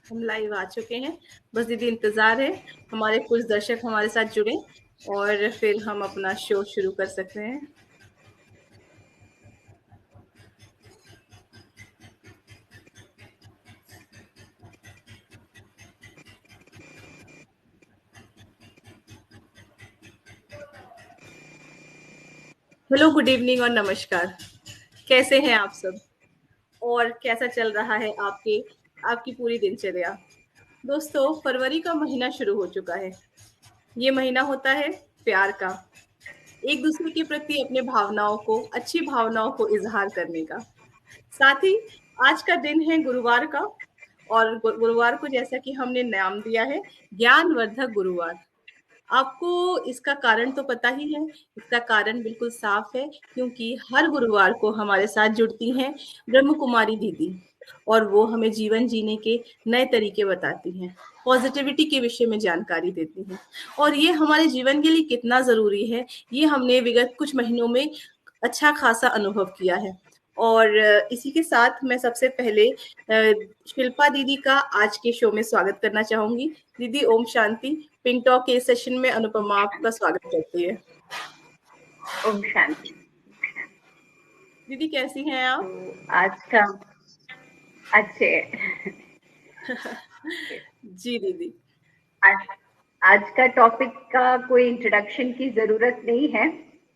हम लाइव आ चुके हैं। बस दीदी इंतजार है हमारे कुछ दर्शक हमारे साथ जुड़े और फिर हम अपना शो शुरू कर सकते हैं। हेलो, गुड इवनिंग और नमस्कार। कैसे हैं आप सब और कैसा चल रहा है आपकी पूरी दिनचर्या। दोस्तों, फरवरी का महीना शुरू हो चुका है। ये महीना होता है प्यार का, एक दूसरे के प्रति अपने भावनाओं को, अच्छी भावनाओं को इजहार करने का। साथ ही आज का दिन है गुरुवार का, और गुरुवार को जैसा कि हमने नाम दिया है ज्ञानवर्धक गुरुवार। आपको इसका कारण तो पता ही है। इसका कारण बिल्कुल साफ है, क्योंकि हर गुरुवार को हमारे साथ जुड़ती हैं ब्रह्म कुमारी दीदी, और वो हमें जीवन जीने के नए तरीके बताती हैं, पॉजिटिविटी के विषय में जानकारी देती हैं। और ये हमारे जीवन के लिए कितना जरूरी है, ये हमने विगत कुछ महीनों में अच्छा खासा अनुभव किया है। और इसी के साथ मैं सबसे पहले शिल्पा दीदी का आज के शो में स्वागत करना चाहूंगी। दीदी ओम शांति। पिंक टॉक के सेशन में अनुपमा आपका स्वागत करती है। ओम शांति। दीदी कैसी हैं आप? तो आज का अच्छे जी दीदी। आज, आज का टॉपिक का कोई इंट्रोडक्शन की जरूरत नहीं है,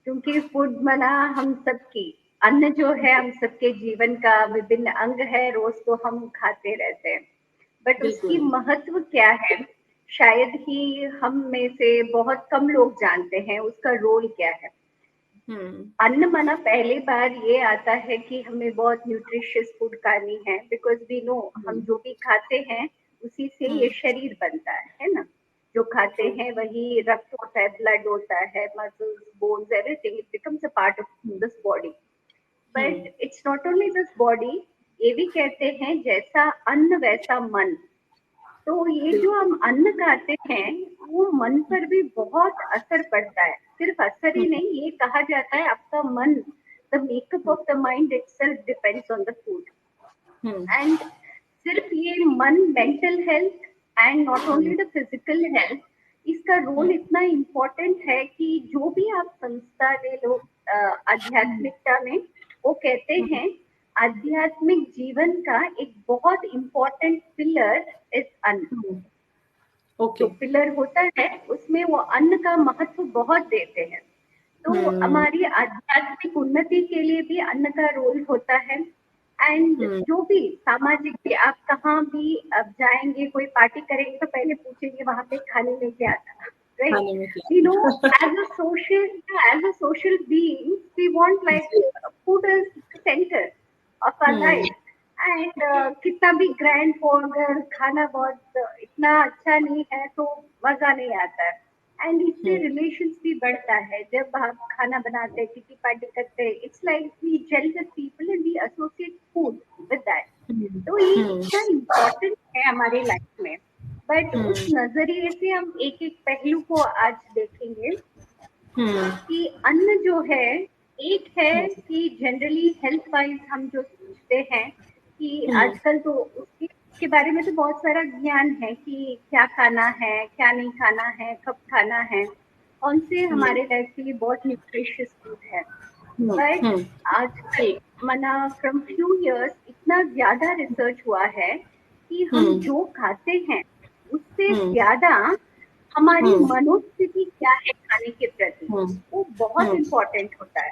क्योंकि फूड मना हम सबकी, अन्न जो है हम सबके जीवन का विभिन्न अंग है। रोज तो हम खाते रहते हैं, बट उसकी बिल्कुल। महत्व क्या है शायद ही हम में से बहुत कम लोग जानते हैं। उसका रोल क्या है। हम्म। अन्न मना पहली बार ये आता है कि हमें बहुत न्यूट्रिशियस फूड खानी है, बिकॉज वी नो हम हम्म। जो भी खाते हैं उसी से ये हम्म। शरीर बनता है ना। जो खाते ट्रू। हैं वही रक्त होता है, ब्लड होता है, muscles, bones, everything it becomes a part of hmm. This body. Hmm. But it's not only this body. ये भी कहते हैं जैसा अन्न वैसा मन। तो ये जो बिल्कुल। हम अन्न खाते हैं वो मन पर भी बहुत असर पड़ता है। सिर्फ असर ही हम्म। नहीं, ये कहा जाता है आपका मन, the makeup of the mind itself depends on the food. Hmm. And सिर्फ ये मन, mental health and not only the physical health, इसका रोल इतना इम्पोर्टेंट है कि जो भी आप संस्था ले लो आध्यात्मिकता में, वो कहते हैं आध्यात्मिक जीवन का एक बहुत इम्पोर्टेंट पिलर इज अन्न। जो ओके। पिलर होता है उसमें वो अन्न का महत्व बहुत देते हैं। तो हम्म। हमारी आध्यात्मिक उन्नति के लिए भी अन्न का रोल होता है। एंड हम्म। जो भी सामाजिक भी, आप कहाँ भी अब जाएंगे, कोई पार्टी करेंगे तो पहले पूछेंगे वहां पे खाने लेके आता, राइट। खाने में यू नो, क्या? As a social being we want like food is centre of our hmm. Life. And कितना भी ग्रैंड हो, अगर खाना बहुत इतना अच्छा नहीं है तो मजा नहीं आता है। एंड इससे हम्म। रिलेशंस भी बढ़ता है। जब आप खाना बनाते हैं, किटी पार्टी करते हैं, it's like we gel with people and we associate food with that. Hmm. तो ये हम्म। इतना इम्पोर्टेंट है हमारी लाइफ में। बट उस हम्म। नजरिए से हम एक एक पहलू को आज देखेंगे हम्म। कि अन्न जो है, एक है कि जनरली हेल्थ वाइज हम जो सोचते हैं कि हम्म। आजकल तो उसके बारे में तो बहुत सारा ज्ञान है कि क्या खाना है, क्या नहीं खाना है, कब खाना है, कौन से हमारे लाइफ के लिए बहुत न्यूट्रिशियस फूड है। हम्म। बट हम्म। आजकल मना फ्रॉम फ्यू इयर्स इतना ज्यादा रिसर्च हुआ है कि हम हम्म। जो खाते हैं उससे हम्म। ज्यादा हमारी हम्म। मनोस्थिति क्या है खाने के प्रति, हम्म। वो बहुत हम्म। इम्पोर्टेंट होता है।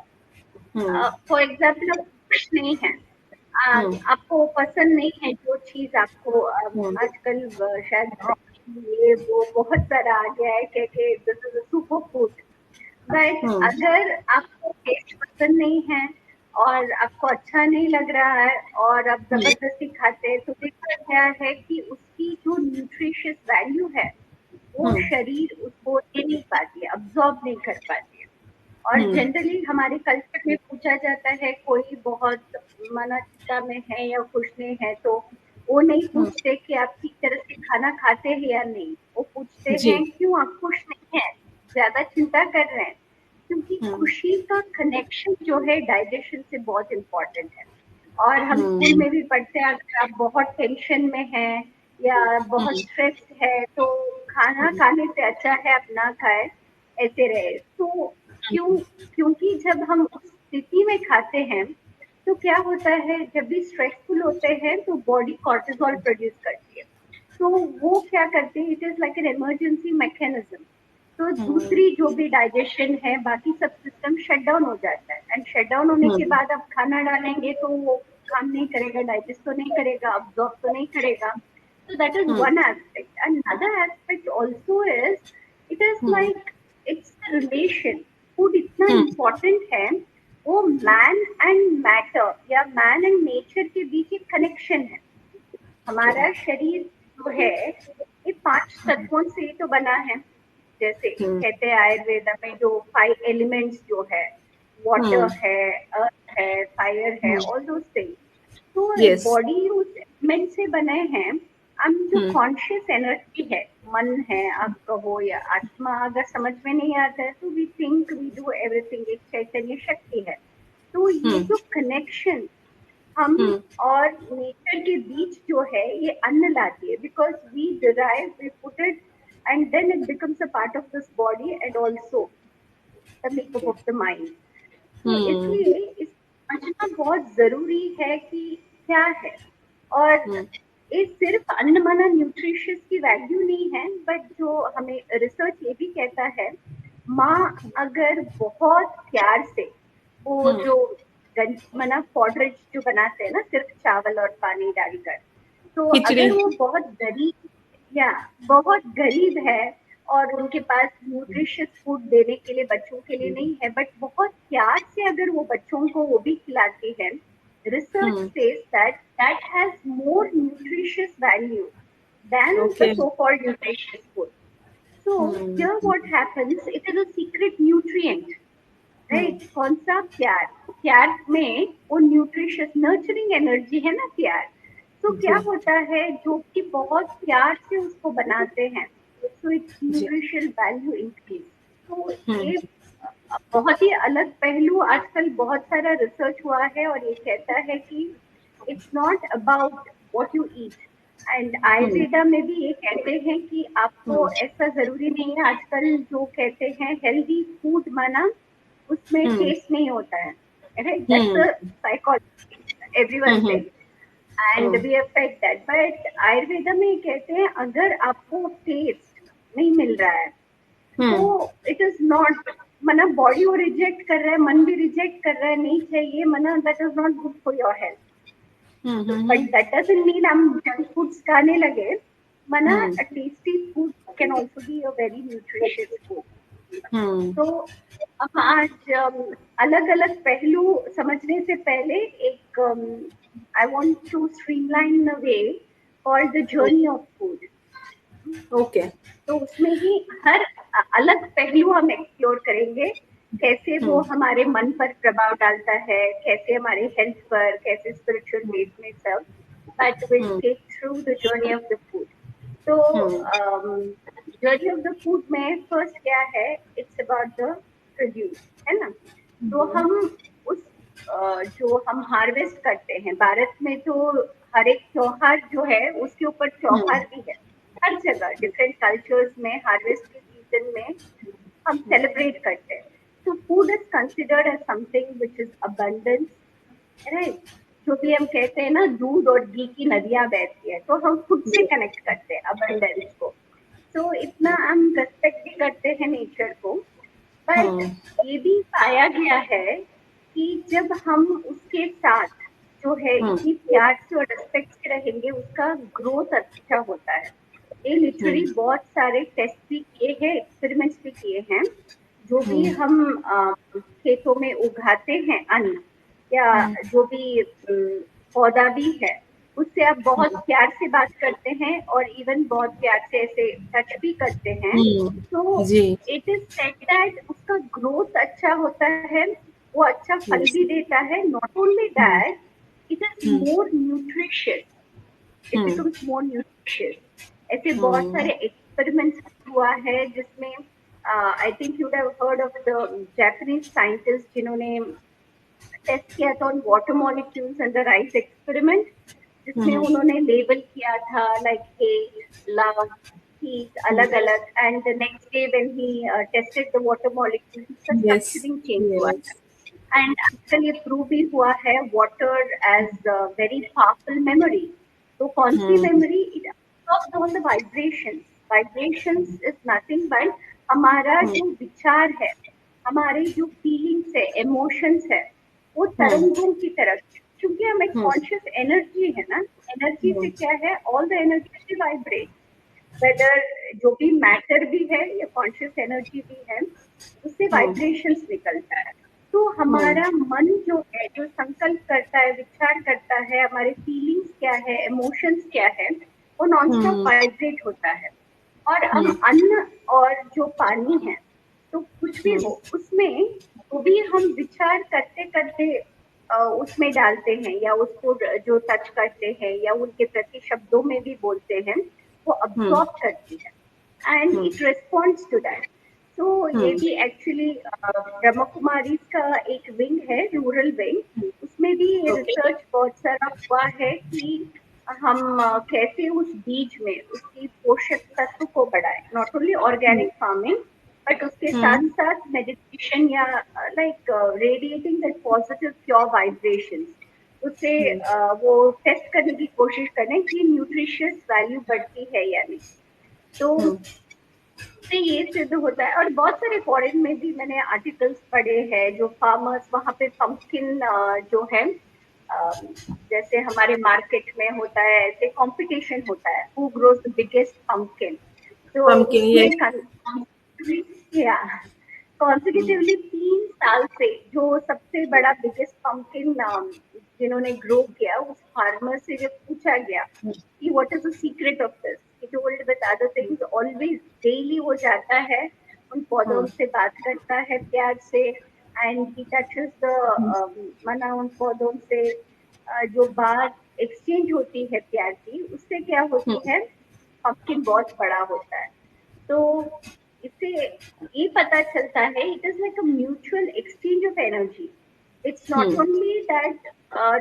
हम्म। फॉर एग्जाम्पल, आप खुश नहीं है, हम्म। आपको पसंद नहीं है जो चीज आपको हम्म। आजकल शायद ये वो बहुत सारा आ गया है कि this is super food. But hmm. अगर आपको टेस्ट पसंद नहीं है और आपको अच्छा नहीं लग रहा है और आप जबरदस्ती खाते हैं, तो देखा गया है कि उसकी जो न्यूट्रिशियस वैल्यू है वो हम्म। शरीर उसको ले नहीं पाती है, अब्सॉर्ब नहीं कर पाती है। और हम्म। जनरली हमारे कल्चर में पूछा जाता है, कोई बहुत मना चिंता में है या खुश में है, तो वो नहीं हम्म। पूछते कि आप ठीक तरह से खाना खाते हैं या नहीं, वो पूछते जी। हैं क्यों आप खुश नहीं है, ज्यादा चिंता कर रहे हैं। क्योंकि हम्म। खुशी का कनेक्शन जो है डाइजेशन से बहुत इम्पोर्टेंट है। और हम स्कूल हम्म। में भी पढ़ते हैं, अगर आप बहुत टेंशन में हैं या बहुत स्ट्रेस है तो खाना खाने से अच्छा है आप ना खाए, ऐसे रहे। तो क्योंकि जब हम उस स्थिति में खाते हैं तो क्या होता है, जब भी स्ट्रेसफुल होते हैं तो बॉडी कॉर्टिसोल प्रोड्यूस करती है। तो वो क्या करते हैं, it is like an emergency mechanism. तो दूसरी जो भी डाइजेशन है, बाकी सब सिस्टम शट डाउन हो जाता है, एंड शट डाउन होने के बाद आप खाना डालेंगे तो वो काम नहीं करेगा, डाइजेस्ट तो नहीं करेगा, अब्जॉर्ब तो नहीं करेगा। So that is one aspect. Another aspect also is, it is like, it's a relation. Food इतना important है, वो man and matter या man and nature के बीच एक connection है। हमारा शरीर जो है ये 5 तत्वों से तो बना है। जैसे कहते हैं आयुर्वेदा में जो 5 एलिमेंट्स जो है, वाटर है, अर्थ है, फायर है, ऑल दोस थिंग्स। तो Yes. बॉडी उस एलिमेंट से बने हैं। हम जो कॉन्शियस एनर्जी है, मन है आप कहो या आत्मा, अगर समझ में नहीं आता है तो we think we do everything, एक चैतन्य शक्ति है। तो ये जो कनेक्शन हम और नेचर के बीच जो है ये अन्न लाती है, because we derive, we put it and then it becomes a part of this body and also the makeup of the mind. तो इसलिए इस समझना बहुत जरूरी है कि क्या है। और ये सिर्फ अन्न माना न्यूट्रिशियस की वैल्यू नहीं है, बट जो हमें रिसर्च ये भी कहता है, माँ अगर बहुत प्यार से वो जो मना फॉडरेज जो बनाते हैं ना, सिर्फ चावल और पानी डालकर, तो अगर वो बहुत गरीब या बहुत गरीब है और उनके पास न्यूट्रिशियस फूड देने के लिए बच्चों के लिए नहीं है, बट बहुत प्यार से अगर वो बच्चों को वो भी खिलाती है, research says that that has more nutritious value than the so-called nutritious food. So here what happens, it is a secret nutrient, right? कौन सा? प्यार। प्यार में वो न्यूट्रिशियस नर्चरिंग एनर्जी है ना, प्यार। तो क्या होता है, जो कि बहुत प्यार से उसको बनाते हैं, तो इट्स न्यूट्रिशियल वैल्यू इंक्रीज। तो ये बहुत ही अलग पहलू, आजकल बहुत सारा रिसर्च हुआ है और ये कहता है कि it's not about what you eat. And Ayurveda में भी ये कहते हैं कि आपको ऐसा जरूरी नहीं है, आजकल जो कहते हैं हेल्दी फूड माना उसमें टेस्ट नहीं होता है, right? That's a psychology everyone says and we affect that. But Ayurveda में कहते हैं अगर आपको टेस्ट नहीं मिल रहा है तो इट इज नॉट, मना बॉडी वो रिजेक्ट कर रहा है, मन भी रिजेक्ट कर रहा है, नहीं चाहिए, मना that is not good for your health. But that doesn't mean हम जंक फूड्स खाने लगे, मना a tasty food can also be a very nutritious food. तो हम आज अलग अलग पहलू समझने से पहले एक I want to streamline a way called the journey of food. Okay, तो उसमें ही हर अलग पहलू हम एक्सप्लोर करेंगे, कैसे वो हमारे मन पर प्रभाव डालता है, कैसे हमारे हेल्थ पर, कैसे स्पिरिचुअल वेज में, सब but will take through the journey of the food. तो जर्नी ऑफ द फूड में फर्स्ट क्या है, इट्स अबाउट द प्रोड्यूस, है ना। तो हम उस जो हम हार्वेस्ट करते हैं, भारत में तो हर एक त्योहार जो है उसके ऊपर त्योहार भी है, हर जगह डिफरेंट कल्चर्स में हार्वेस्ट के सीजन में हम सेलिब्रेट करते हैं। तो food is considered as something which is abundance, right? जो भी हम कहते हैं ना, दूध और घी की नदियां बहती है, तो हम खुद से कनेक्ट करते हैं अबंडेंस को। तो इतना हम रेस्पेक्ट भी करते हैं नेचर को। बट ये भी पाया गया है कि जब हम उसके साथ जो है इतनी प्यार से और रेस्पेक्ट से रहेंगे, उसका ग्रोथ अच्छा होता है। ये लिटरली बहुत सारे टेस्ट भी किए हैं, एक्सपेरिमेंट्स भी किए हैं। जो भी हम खेतों में उगाते हैं अन्न या जो भी पौधा भी है, उससे आप बहुत प्यार से बात करते हैं और इवन बहुत प्यार से ऐसे टच भी करते हैं, तो इट इज सेड दैट उसका ग्रोथ अच्छा होता है, वो अच्छा फल भी देता है। Not only that, it is more nutritious, it becomes more nutritious. ऐसे बहुत सारे एक्सपेरिमेंट्स हुआ है जिसमें आई think you have heard of the Japanese scientist जिन्होंने टेस्ट किया था on water molecules and the rice experiment, जिसमें उन्होंने लेबल किया था लाइक हेट, लव, heat, अलग अलग, and the next day when he tested the water molecule, उसका Yes. स्ट्रक्चरिंग चेंज हुआ Yes. था। एंड आजकल ये प्रूव भी हुआ है water as very powerful memory. तो कौन सी memory? It absorbs all the vibrations. Vibrations is nothing but हमारा जो विचार है, हमारे जो फीलिंग्स है, इमोशंस है, वो तरंगों की तरह, क्योंकि हम एक कॉन्शियस एनर्जी है ना, एनर्जी से क्या है, all the energy vibrate, whether जो भी मैटर भी है या कॉन्शियस एनर्जी भी है, उससे वाइब्रेशंस निकलता है। तो हमारा मन जो है, जो संकल्प करता है, विचार करता है, हमारे फीलिंग्स क्या है, इमोशंस क्या है, वो नॉन स्टॉप वाइब्रेट होता है। और अब अन्न और जो पानी है, तो कुछ भी हो उसमें, वो भी हम विचार करते करते उसमें डालते हैं, या उसको जो टच करते हैं या उनके प्रति शब्दों में भी बोलते हैं, वो अब्सॉर्ब करती है and it responds to that. तो ये भी एक्चुअली ब्रह्म कुमारी का एक विंग है, रूरल विंग, उसमें भी ये रिसर्च बहुत सारा हुआ है कि हम कैसे उस बीज में उसकी पोषक तत्व को बढ़ाएं, not only organic farming, but उसके साथ साथ मेडिटेशन या like radiating that positive pure vibrations, उससे वो टेस्ट करने की कोशिश करें कि न्यूट्रिशियस वैल्यू बढ़ती है या नहीं। तो से ये सिद्ध होता है। और बहुत सारे फॉरेन में भी मैंने आर्टिकल्स पढ़े हैं, जो फार्मर्स वहाँ पे पंपकिन जो है, जैसे हमारे मार्केट में होता है, ऐसे कंपटीशन होता है, who grows the biggest pumpkin. तो Pumpkin. Yes. उसमें या कॉन्सिक्यूटिवली 3 साल से जो सबसे बड़ा बिगेस्ट पंपकिन जिन्होंने ग्रो किया, उस फार्मर से जब पूछा गया कि what is the secret of this, he told with other things, always daily वो जाता है, उन पौधों से बात करता है प्यार से, एंड he touches the मना उन पौधों से जो बात एक्सचेंज होती है प्यार की, उससे क्या होती है, पंपकिन बहुत बड़ा होता है। तो इससे ये पता चलता है, it is like a mutual exchange of energy. It's not only that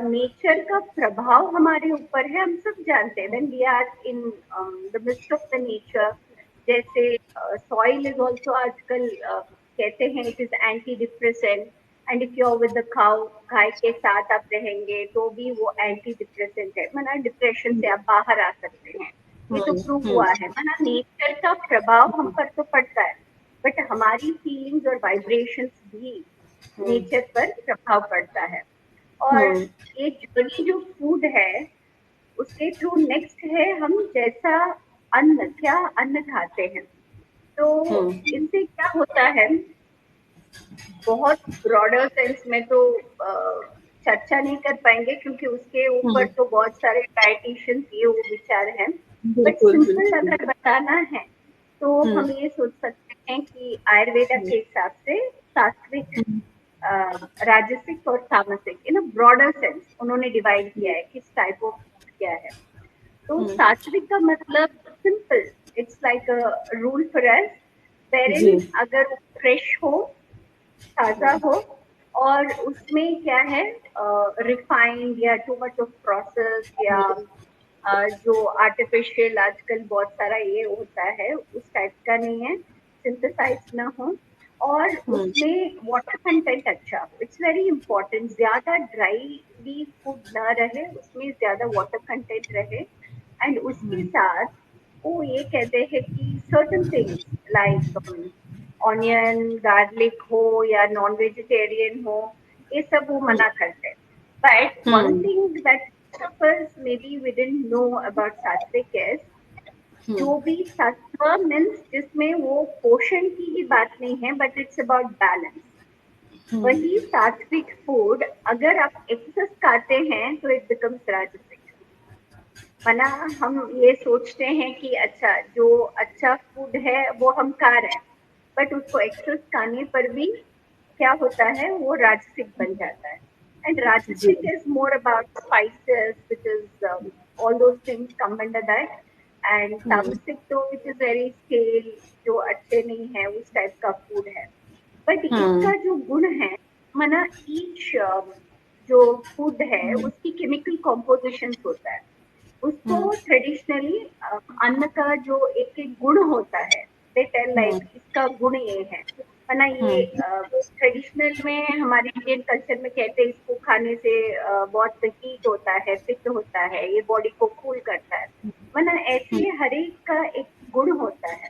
nature का प्रभाव हमारे ऊपर है, हम सब जानते हैं, when we are in the mist of the nature, जैसे सॉइल इज ऑल्सो आजकल कहते हैं it is antidepressant, and if you are with the cow, गाय के साथ आप रहेंगे तो भी वो एंटी डिप्रेसेंट है, मतलब डिप्रेशन से आप बाहर आ सकते हैं, ये तो प्रूव हुआ है। माना नेचर का प्रभाव हम पर तो पड़ता है, बट हमारी फीलिंग्स और वाइब्रेशंस भी नेचर पर प्रभाव पड़ता है। और ये जर्नी जो फूड है, उसके थ्रू नेक्स्ट है हम जैसा अन्न, क्या अन्न खाते हैं। तो इससे क्या होता है, बहुत ब्रॉडर सेंस में तो चर्चा नहीं कर पाएंगे, क्योंकि उसके ऊपर तो बहुत सारे डाइटिशियंस ये वो विचार हैं, बट सिंपल अगर बताना है तो हम ये सोच सकते हैं कि आयुर्वेदा के हिसाब से सात्विक, राजसिक और तामसिक, इन अ ब्रॉडर सेंस उन्होंने डिवाइड किया है किस टाइप ऑफ क्या है। तो सात्विक का मतलब simple, it's like a rule for us, wherein अगर फ्रेश हो, ताजा हो, और उसमें क्या है, रिफाइंड या टू मच ऑफ प्रोसेस, या जो आर्टिफिशियल आजकल बहुत सारा ये होता है, उस टाइप का नहीं है, सिंथेसाइज ना हो, और उसमें वाटर कंटेंट अच्छा हो, इट्स वेरी इंपॉर्टेंट। ज्यादा ड्राई भी फूड ना रहे, उसमें ज्यादा वाटर कंटेंट रहे, एंड उसके साथ वो ये कहते हैं कि certain things like onion, garlic हो या नॉन वेजिटेरियन हो, ये सब वो मना करते हैं। But one thing that of us maybe we didn't know about सात्विक is, जो भी सत्व मीन्स जिसमें वो पोषण की ही बात नहीं है, बट इट्स अबाउट बैलेंस। वही सात्विक फूड अगर आप एक्सेस खाते हैं तो इट बिकम्स राजसिक। मना हम ये सोचते हैं कि अच्छा जो अच्छा फूड है वो हम खा रहे हैं, बट उसको एक्सेस खाने पर भी क्या होता है, वो राजसिक बन जाता है। And Rajasic is more about spices, which is all those things come under that. And Tamasic तो which is very stale, जो अच्छे नहीं है, उस टाइप का फूड है। बट इसका जो गुण है, माना ईच जो फूड है उसकी केमिकल कॉम्पोजिशन होता है। उसको ट्रेडिशनली अन्न का जो एक एक गुण होता है, दे टेल लाइक इसका गुण ये है, है ना। ये ट्रेडिशनल में हमारे इंडियन कल्चर में कहते हैं इसको खाने से बहुत हीट होता है, पित्त होता है, ये बॉडी को कूल करता है, वरना ऐसे हर एक का एक गुण होता है।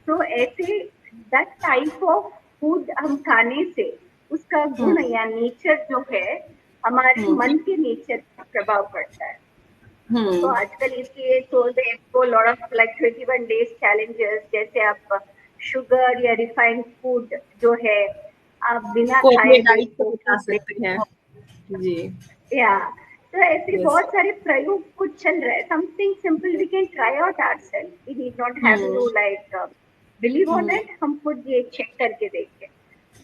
तो ऐसे दैट टाइप ऑफ फूड हम खाने से उसका गुण या नेचर जो है हमारे मन के नेचर पर प्रभाव पड़ता है। तो आजकल इसलिए तो देखो lot of like 21 days challenges, जैसे आप शुगर या रिफाइंड फूड जो है आप बिना को अपने खाए डाइट को देखो बचा फूड सकते हैं। जी। या तो ऐसे यस। बहुत सारे प्रयोग कुछ चल रहे हैं, something simple we can try out ourselves, we need not have to like believe on it, हम खुद ये चेक करके देखें।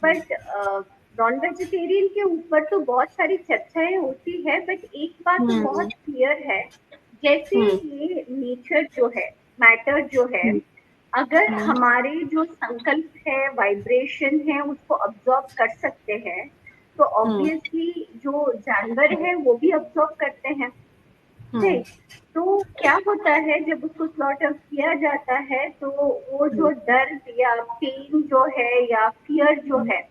बट नॉन वेजिटेरियन के ऊपर तो बहुत सारी चर्चाएं होती है, बट एक बात तो बहुत क्लियर है, जैसे ये नेचर जो है, मैटर जो है, अगर हमारे जो संकल्प है, वाइब्रेशन है, उसको अब्सॉर्ब कर सकते हैं, तो ऑब्वियसली जो जानवर है वो भी अब्सॉर्ब करते हैं, राइट। तो क्या होता है जब उसको स्लॉटर किया जाता है, तो वो जो दर्द या पेन जो है या फियर जो है,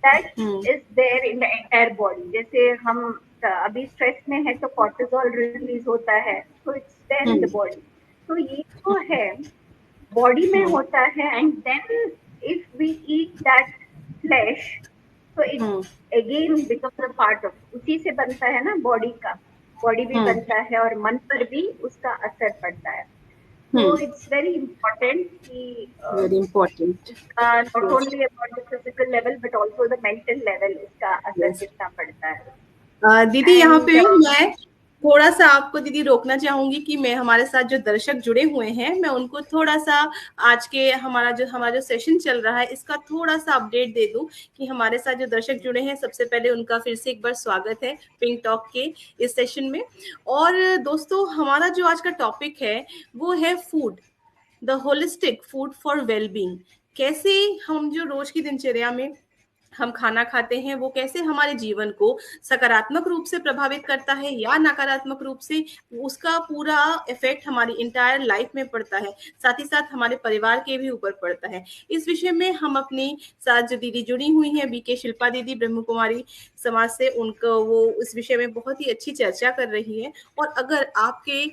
that is there in the entire body. जैसे हम अभी स्ट्रेस में है तो कॉर्टिसोल रिलीज होता है, तो it's there in the body. तो ये जो है बॉडी में होता है, and then if we eat that flesh, तो it again becomes a part of, उसी से बनता है ना बॉडी का, बॉडी भी बनता है और मन पर भी उसका असर पड़ता है। तो इट्स वेरी इम्पोर्टेंट कि very important. Not only about the physical level but also the mental level, इसका असर यस। कितना पड़ता है। दीदी यहाँ पे एंड मैं थोड़ा सा आपको दीदी रोकना चाहूंगी कि मैं हमारे साथ जो दर्शक जुड़े हुए हैं मैं उनको थोड़ा सा आज के हमारा जो सेशन चल रहा है इसका थोड़ा सा अपडेट दे दूं कि हमारे साथ जो दर्शक जुड़े हैं सबसे पहले उनका फिर से एक बार स्वागत है पिंक टॉक के इस सेशन में। और दोस्तों हमारा जो आज का टॉपिक है वो है food, the holistic food for wellbeing. कैसे हम जो रोज की दिनचर्या में हम खाना खाते हैं वो कैसे हमारे जीवन को सकारात्मक रूप से प्रभावित करता है या नकारात्मक रूप से, उसका पूरा इफेक्ट हमारी इंटायर लाइफ में पड़ता है, साथ ही साथ हमारे परिवार के भी ऊपर पड़ता है। इस विषय में हम अपनी साथ जो दीदी जुड़ी हुई हैं बीके शिल्पा दीदी ब्रह्म कुमारी समाज से, उनको वो इस विषय में बहुत ही अच्छी चर्चा कर रही है। और अगर आपके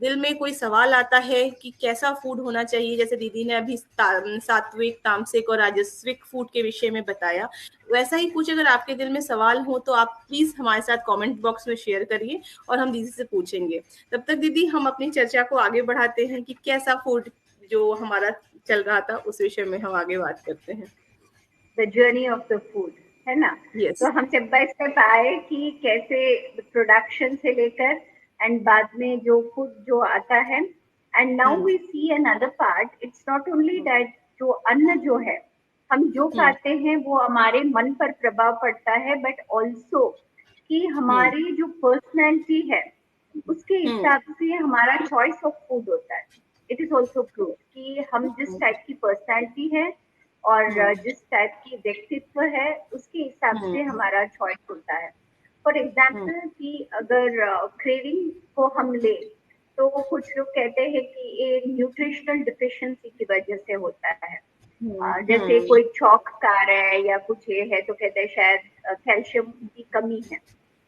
दिल में कोई सवाल आता है कि कैसा फूड होना चाहिए, जैसे दीदी ने अभी सात्विक तामसिक और राजस्विक फूड के विषय में बताया, वैसा ही कुछ अगर आपके दिल में सवाल हो तो आप प्लीज हमारे साथ कमेंट बॉक्स में शेयर करिए और हम दीदी से पूछेंगे। तब तक दीदी हम अपनी चर्चा को आगे बढ़ाते हैं कि कैसा फूड जो हमारा चल रहा था उस विषय में हम आगे बात करते हैं। The journey of the food, है ना। यस। तो हम स्टेप बाय स्टेप आए कि कैसे प्रोडक्शन से लेकर एंड बाद में जो फूड जो आता है, and now we see another part, it's not only that जो अन्न जो है हम जो खाते हैं वो हमारे मन पर प्रभाव पड़ता है, बट ऑल्सो कि हमारी जो पर्सनैलिटी है उसके हिसाब से हमारा चॉइस ऑफ फूड होता है। इट इज ऑल्सो प्रूव कि हम जिस टाइप की पर्सनैलिटी है और जिस टाइप की व्यक्तित्व है उसके हिसाब से हमारा चॉइस होता है। फॉर एग्जाम्पल कि अगर क्रेविंग को हम ले, तो कुछ लोग कहते हैं कि ये न्यूट्रिशनल डिफिशिएंसी की वजह से होता है। जैसे कोई चौक खा रहा है या कुछ ये है तो कहते हैं शायद कैल्शियम की कमी है,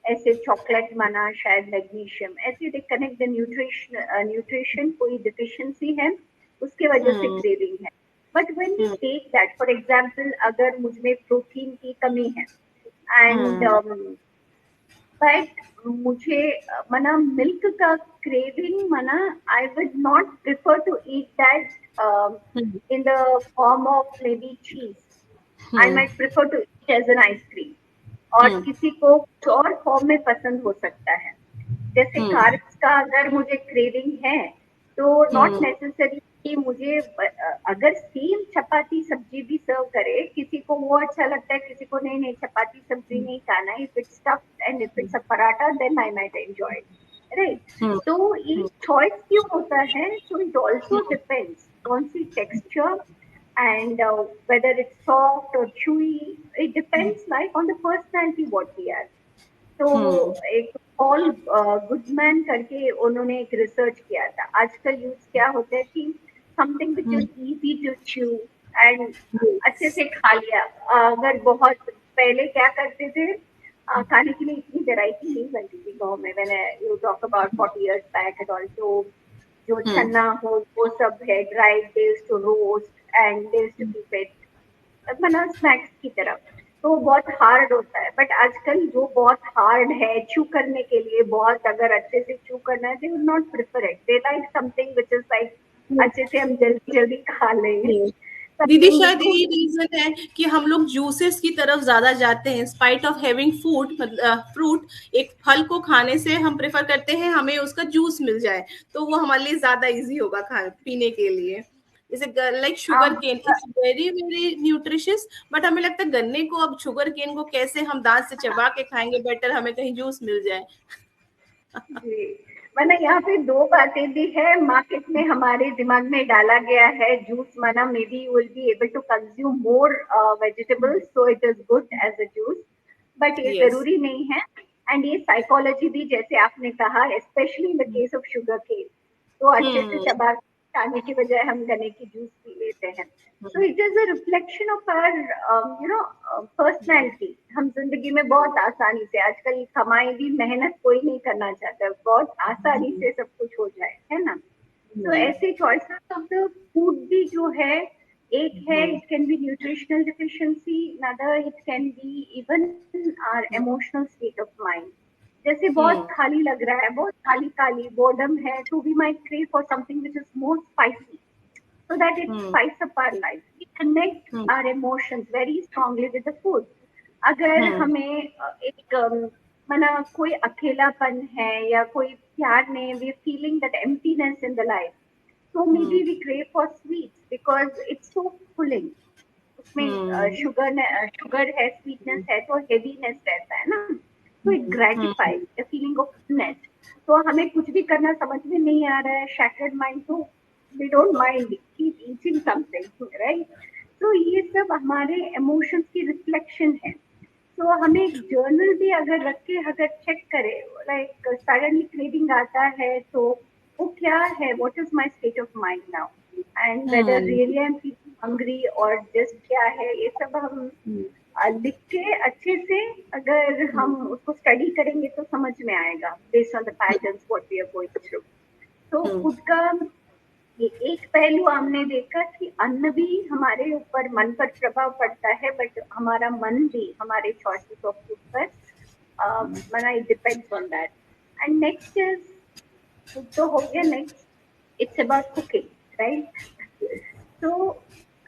ऐसे चॉकलेट माना शायद मैग्नीशियम, ऐसे दे कनेक्ट द न्यूट्रिशन कोई डिफिशिएंसी है उसके वजह से क्रेविंग है। But when we take that, for example अगर मुझमें प्रोटीन की कमी है एंड बट मुझे मना मिल्क का क्रेविंग मना, I would not prefer to eat that in the form of maybe cheese, I might prefer to eat as an ice cream. और किसी को कुछ और फॉर्म में पसंद हो सकता है। जैसे कार्ब्स का अगर मुझे क्रेविंग है तो नॉट नेसेसरी कि मुझे अगर सेम चपाती सब्जी भी सर्व करे, किसी को वो अच्छा लगता है, किसी को नहीं, नहीं चपाती सब्जी नहीं खाना, if it's stuffed and if it's a paratha then I might enjoy, right. तो ये चॉइस क्यों होता है, सो इट ऑल्सो डिपेंड्स कौन सी texture and whether it's soft or chewy, it depends like on the personality what we are. तो एक Paul Goodman करके उन्होंने एक रिसर्च किया था। आजकल यूज क्या होता है कि something which is easy to chew and अच्छे से खा लिया। अगर बहुत पहले क्या करते थे, खाने के लिए इतनी वैरायटी नहीं बनती थी गाँव में। मैंने you talk about 40 years back and all. तो जो चना हो वो सब है dried, days to roast and days to keep it बना स्नैक्स की तरफ। तो बहुत हार्ड होता है, बट आजकल जो बहुत हार्ड है च्यू करने के लिए, बहुत अगर अच्छे से च्यू करना है, they would not prefer it. They like something which is like अच्छे से हम जल्दी जल्दी खा लें। दीदी समथिंग शायद विच यही रीजन है कि हम लोग जूसेस की तरफ ज्यादा जाते हैं, spite of having food fruit. एक फल को खाने से हम प्रेफर करते हैं हमें उसका जूस मिल जाए, तो वो हमारे लिए ज्यादा इजी होगा खा पीने के लिए। जैसे like sugarcane it's very very nutritious, but हमें लगता है गन्ने को, अब शुगर केन को कैसे हम दांत से चबा के खाएंगे, बेटर हमें कहीं जूस मिल जाए। जी, वरना यहाँ पे दो बातें भी है मार्केट में हमारे दिमाग में डाला गया है। जूस माना maybe you will be able to consume more vegetables, so it is good as a juice, but ये यस। जरूरी नहीं है। एंड ये साइकोलॉजी भी, जैसे आपने कहा, specially in the case of sugarcane, तो अच्छे से हम्म। चबा खाने की बजाय हम गन्ने की जूस पी लेते हैं। तो it is a reflection of our personality. हम जिंदगी में बहुत आसानी से, आजकल कमाई भी मेहनत कोई नहीं करना चाहता, बहुत आसानी से सब कुछ हो जाए, है ना। तो ऐसे चॉइसेस ऑफ द फूड भी जो है, एक है it can be nutritional deficiency, another it can be even our emotional state of mind. जैसे बहुत खाली लग रहा है, बहुत खाली खाली बोर्डम है, तो we might crave for something which is more spicy, so that it spices up our life. We connect our emotions very strongly with the food. अगर हमें एक मना कोई अकेलापन है या कोई प्यार नहीं, we are feeling that emptiness in the life, so maybe we crave for sweets because it's so filling. उसमें शुगर है, स्वीटनेस है, तो हेवीनेस रहता है ना, तो it gratifies the feeling of fullness. तो हमें कुछ भी करना समझ में नहीं आ रहा है, शैटर्ड माइंड, तो we don't mind keep eating something, right. तो ये सब हमारे इमोशंस की रिफ्लेक्शन है। तो हमें एक जर्नल भी अगर रख के अगर चेक करें, लाइक सडनली क्रेविंग आता है, तो वो क्या है, what is my state of mind now, and whether really I am feeling hungry or just क्या है, ये सब हम लिख के अच्छे से अगर हम उसको स्टडी करेंगे तो समझ में आएगा, based on the patterns what we are going through. तो फूड का ये एक पहलू हमने देखा कि अन्न भी हमारे ऊपर, मन पर प्रभाव पड़ता है, बट हमारा मन भी हमारे चॉइसेस ऑफ फूड पर मना, it depends on that. And next is, food तो हो गया, next it's about cooking, right. तो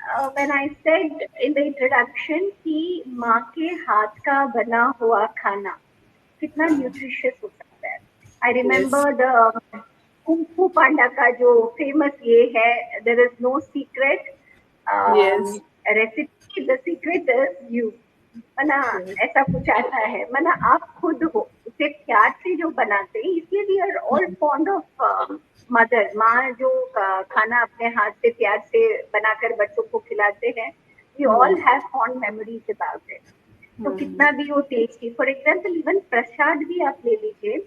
when I said in the introduction कि माँ के हाथ का बना हुआ खाना कितना न्यूट्रिशियस हो सकता है, आई रिमेम्बर द कुंग फू पांडा का जो फेमस ये है, there is no secret recipe, the secret is you, मना ऐसा कुछ आता है, मना आप खुद हो उसे प्यार से जो बनाते हैं। इसलिए we are all fond of mother, माँ जो खाना अपने हाथ से प्यार से बनाकर बच्चों को खिलाते हैं, we all have fond memories about it. तो कितना भी वो tasty, for example even prasad भी आप ले लीजिए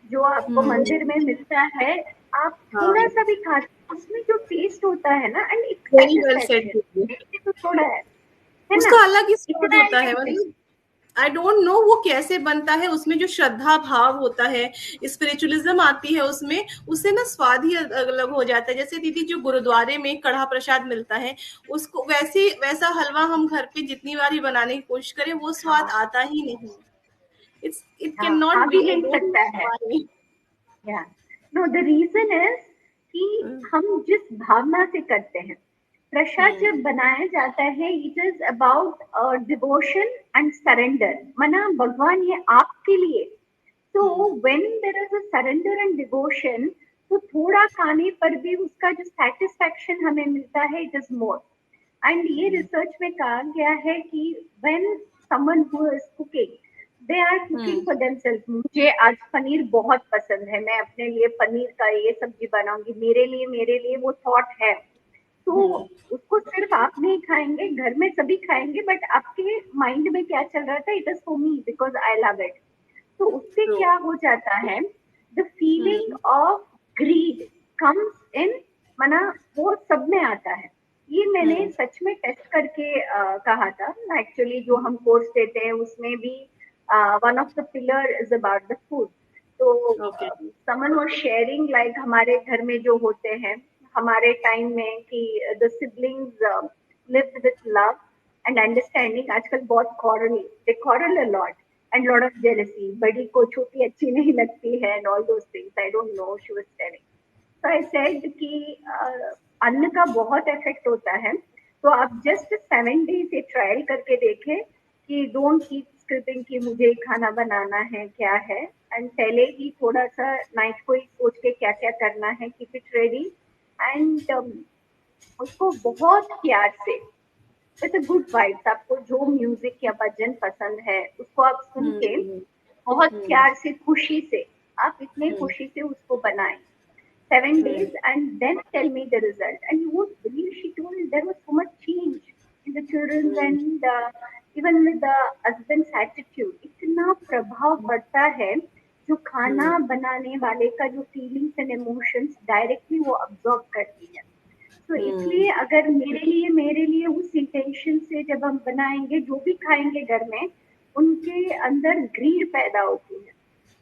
जो आपको मंदिर में मिलता है, आप थोड़ा सा भी खाते, उसमें जो टेस्ट होता है ना, and it's very well said satisfaction, तो थोड़ा है ना, उसका अलग ही स्वाद इतना होता है। मतलब आई डोंट नो वो कैसे बनता है, उसमें जो श्रद्धा भाव होता है, स्पिरिचुअलिज्म आती है उसमें, उससे ना स्वाद ही अलग हो जाता है। जैसे दीदी जो गुरुद्वारे में कढ़ा प्रसाद मिलता है, उसको वैसे वैसा हलवा हम घर पे जितनी बार ही बनाने की कोशिश करें वो स्वाद हाँ आता ही नहीं। इट कैन हाँ, नॉट आ बी, भी आई नहीं डोंट सकता है। नो। या नो, द रीजन इज कि हम जिस भावना से करते हैं, प्रसाद जब बनाया जाता है, it is about devotion and surrender, मना भगवान ये आपके लिए। तो when there is a surrender and devotion, तो थोड़ा खाने पर भी उसका जो सेटिस्फैक्शन हमें मिलता है, इट इज मोर। एंड ये रिसर्च में कहा गया है कि when someone who is cooking, they are cooking for themselves. मुझे आज पनीर बहुत पसंद है, मैं अपने लिए पनीर का ये सब्जी बनाऊंगी, मेरे लिए वो थॉट है। तो उसको सिर्फ आप नहीं खाएंगे, घर में सभी खाएंगे, बट आपके माइंड में क्या चल रहा था, it is for me because I love it. तो तो उससे True. क्या हो जाता है, the feeling of greed comes in, मना वो सब में आता है। ये मैंने सच में टेस्ट करके कहा था एक्चुअली। जो हम कोर्स देते हैं उसमें भी one of the pillar is about the food. तो Okay. Summon was sharing like हमारे घर में जो होते हैं हमारे टाइम में कि the siblings lived with love and understanding. आजकल बहुत quarrel, they quarrel a lot and lot of jealousy, बड़ी को छोटी अच्छी नहीं लगती है and all those things, I don't know, she was telling। तो आई सेड कि अन्न का बहुत इफेक्ट होता है। तो आप जस्ट 7 डेज ये ट्रायल करके देखें कि डोंट कीप स्क्रिपिंग कि मुझे खाना बनाना है क्या है, एंड पहले ही थोड़ा सा नाइट को ही सोच के क्या क्या करना है, कीप इट रेडी एंड उसको बहुत प्यार से विद अ गुड वाइब्स, आपको जो म्यूजिक या भजन पसंद है उसको आप सुन के बहुत प्यार से खुशी से आप इतने खुशी से उसको बनाएं 7 days and then tell me the result. And you won't believe, she told there was so much change in the children and even with the husband's attitude. इतना प्रभाव पड़ता है जो खाना बनाने वाले का जो फीलिंग्स एंड इमोशंस डायरेक्टली वो अब्सॉर्ब करती है। तो इसलिए अगर मेरे लिए उस इंटेंशन से जब हम बनाएंगे जो भी खाएंगे घर में, उनके अंदर ग्रीड पैदा होती है।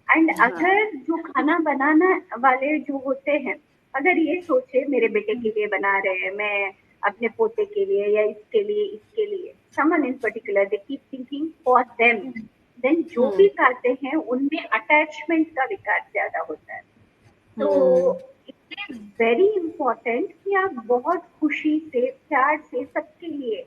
एंड अगर जो खाना बनाना वाले जो होते हैं, अगर ये सोचे मेरे बेटे के लिए बना रहे हैं, मैं अपने पोते के लिए या इसके लिए someone in particular, they keep thinking for them, then जो भी खाते हैं उनमें अटैचमेंट का विकार ज्यादा होता है। तो इट्स वेरी इम्पोर्टेंट कि आप बहुत खुशी से प्यार से सबके लिए,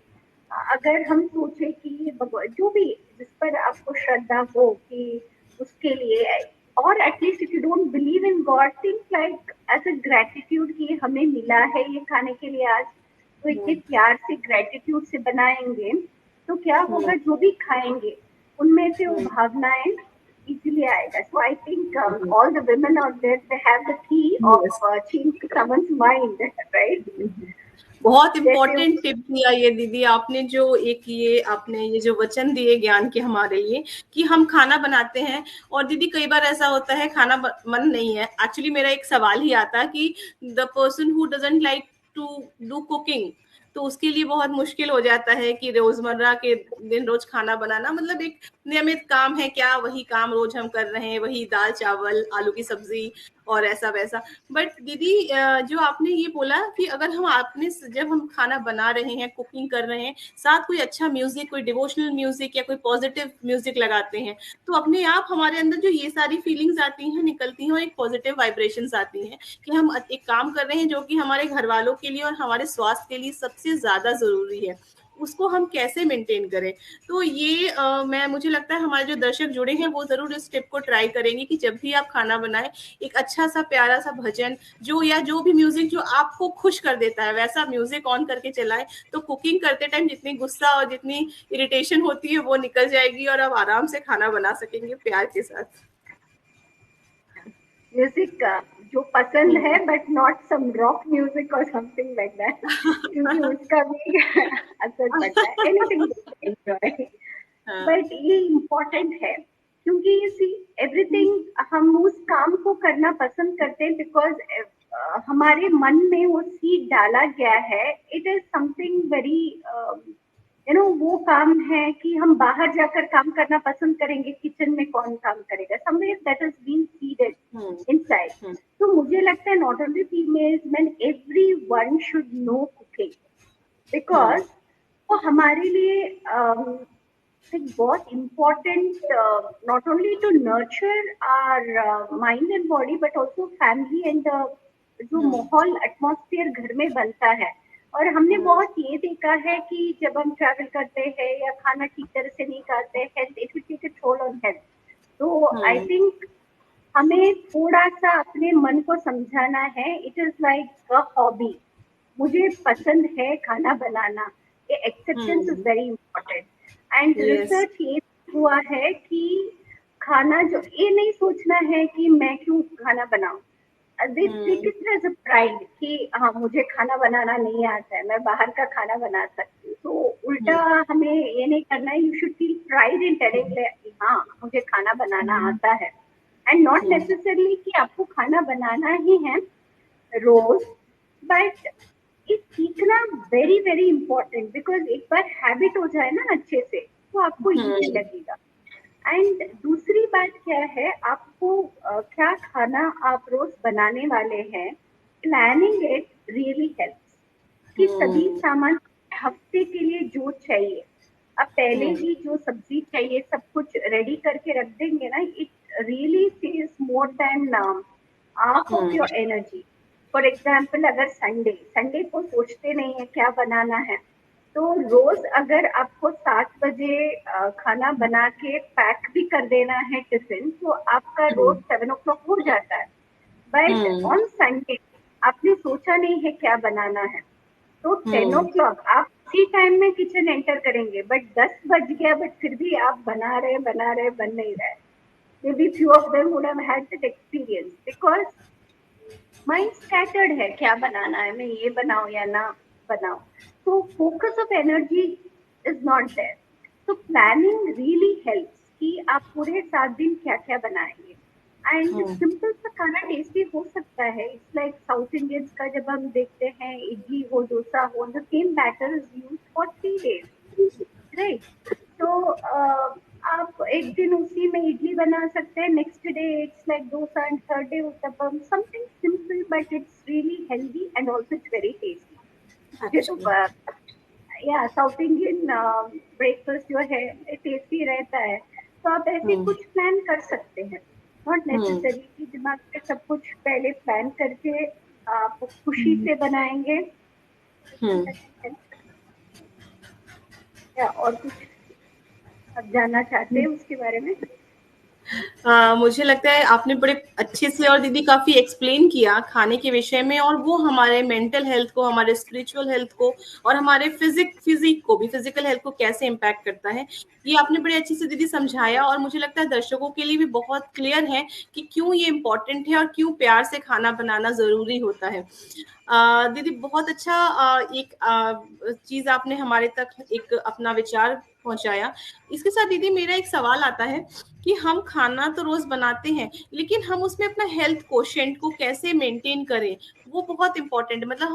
अगर हम सोचे कि जो भी जिस पर आपको श्रद्धा हो कि उसके लिए, और at least if you don't believe in God, think like as a gratitude कि हमें मिला है ये खाने के लिए आज, तो इतने प्यार से ग्रेटिट्यूड से बनाएंगे तो क्या होगा, जो भी खाएंगे उनमें से वो भावनाएं इजीली आएगा। So I think all the women out there, they have the key Yes. of changing someone's mind, right? बहुत जैसे इम्पोर्टेंट टिप दिया ये दीदी आपने, जो एक ये आपने ये जो वचन दिए ज्ञान के हमारे लिए कि हम खाना बनाते हैं, और दीदी कई बार ऐसा होता है खाना मन नहीं है। एक्चुअली मेरा एक सवाल ही आता कि the person who doesn't like to do cooking, तो उसके लिए बहुत मुश्किल हो जाता है कि रोजमर्रा के दिन रोज खाना बनाना, मतलब एक नियमित काम है क्या, वही काम रोज हम कर रहे हैं, वही दाल चावल आलू की सब्जी और ऐसा वैसा। बट दीदी जो आपने ये बोला कि अगर हम आपने जब हम खाना बना रहे हैं, कुकिंग कर रहे हैं, साथ कोई अच्छा म्यूजिक, कोई डिवोशनल म्यूजिक या कोई पॉजिटिव म्यूजिक लगाते हैं, तो अपने आप हमारे अंदर जो ये सारी फीलिंग्स आती हैं निकलती हैं और एक पॉजिटिव वाइब्रेशंस आती हैं कि हम एक काम कर रहे हैं जो कि हमारे घर वालों के लिए और हमारे स्वास्थ्य के लिए सबसे ज्यादा जरूरी है, उसको हम कैसे मेंटेन करें। तो ये मुझे लगता है हमारे जो दर्शक जुड़े हैं वो जरूर इस टिप को ट्राई करेंगे कि जब भी आप खाना बनाएं, एक अच्छा सा प्यारा सा भजन जो या जो भी म्यूजिक जो आपको खुश कर देता है वैसा म्यूजिक ऑन करके चलाएं, तो कुकिंग करते टाइम जितनी गुस्सा और जितनी इरिटेशन होती है वो निकल जाएगी और आप आराम से खाना बना सकेंगे प्यार के साथ। म्यूजिक जो पसंद है but not some rock music और समथिंग लाइक दैट, क्योंकि उसका भी असर पड़ता है। एनीथिंग एंजॉय, बट ये इम्पोर्टेंट है क्योंकि ये सी एवरीथिंग हम उस काम को करना पसंद करते हैं बिकॉज हमारे मन में वो सीड डाला गया है। इट इज समथिंग वेरी वो काम है कि हम बाहर जाकर काम करना पसंद करेंगे, किचन में कौन काम करेगा, somewhere that is been seeded inside. तो मुझे लगता है not only females, man, everyone should know cooking because वो हमारे लिए एक बहुत important, not only to nurture our mind and body but also family and जो माहौल एटमॉस्फेयर घर में बनता है। और हमने बहुत ये देखा है कि जब हम ट्रैवल करते हैं या खाना ठीक तरह से नहीं खाते, health it will take a toll on health. तो आई थिंक हमें थोड़ा सा अपने मन को समझाना है, it is like a hobby, मुझे पसंद है खाना बनाना, ये acceptance is very important. And research ये हुआ है कि खाना जो, ये नहीं सोचना है कि मैं क्यों खाना बनाऊं, दिस प्राइड कि हाँ मुझे खाना बनाना नहीं आता है, मैं बाहर का खाना बना सकती हूँ। तो उल्टा हमें ये नहीं करना है, you should feel pride in telling हाँ मुझे खाना बनाना आता है, एंड नॉट नेसेसरली कि आपको खाना बनाना ही है रोज, बट ये सीखना वेरी वेरी इंपॉर्टेंट, बिकॉज एक बार हैबिट हो जाए ना अच्छे से तो आपको इजी लगेगा। एंड दूसरी बात क्या है, आपको क्या खाना आप रोज बनाने वाले हैं, प्लानिंग इट रियली हेल्प्स, कि सभी सामान हफ्ते के लिए जो चाहिए अब पहले ही जो सब्जी चाहिए सब कुछ रेडी करके रख देंगे ना, it really saves more than half of your energy. For example अगर संडे संडे को सोचते नहीं है क्या बनाना है, तो रोज अगर आपको 7 बजे खाना बना के पैक भी कर देना है टिफिन, तो आपका रोज 7 o'clock हो जाता है। बट ऑन संडे आपने सोचा नहीं है क्या बनाना है, तो 10 o'clock आप उसी टाइम में किचन एंटर करेंगे, बट 10 बज गया, बट फिर भी आप बना रहे बन नहीं रहे। May be few of them would have had that experience, because mind scattered है, क्या बनाना है, मैं ये बनाऊं या ना बनाऊं, तो focus of energy is not there. तो प्लानिंग रियली हेल्प्स कि आप पूरे 7 दिन क्या क्या बनाएंगे, एंड सिंपल सा खाना टेस्टी हो सकता है। इट्स लाइक साउथ इंडियंस का जब हम देखते हैं इडली हो डोसा हो, the same batter is used for 3 days, right? तो आप एक दिन उसी में इडली बना सकते हैं, next day it's like dosa, and third day uttapam, something simple but it's really healthy and also it's very tasty. मुझे तो या साउथ इंडियन ब्रेकफास्ट जो है टेस्टी रहता है, तो आप ऐसे कुछ प्लान कर सकते हैं, नॉट नेसेसरी कि दिमाग पे सब कुछ पहले प्लान करके आप खुशी से बनाएंगे। या और कुछ आप जानना चाहते हैं उसके बारे में? मुझे लगता है आपने बड़े अच्छे से और दीदी काफी एक्सप्लेन किया खाने के विषय में, और वो हमारे मेंटल हेल्थ को, हमारे स्पिरिचुअल हेल्थ को और हमारे फिजिक को भी, फिजिकल हेल्थ को कैसे इम्पैक्ट करता है, ये आपने बड़े अच्छे से दीदी समझाया। और मुझे लगता है दर्शकों के लिए भी बहुत क्लियर है कि क्यों ये इम्पोर्टेंट है और क्यों प्यार से खाना बनाना जरूरी होता है। दीदी बहुत अच्छा एक चीज आपने हमारे तक एक अपना विचार पहुंचाया। इसके साथ दीदी मेरा एक सवाल आता है कि हम खाना तो रोज बनाते हैं, लेकिन हम उसमें अपना हेल्थ कोशेंट को कैसे मेंटेन करें, वो बहुत इंपॉर्टेंट है। मतलब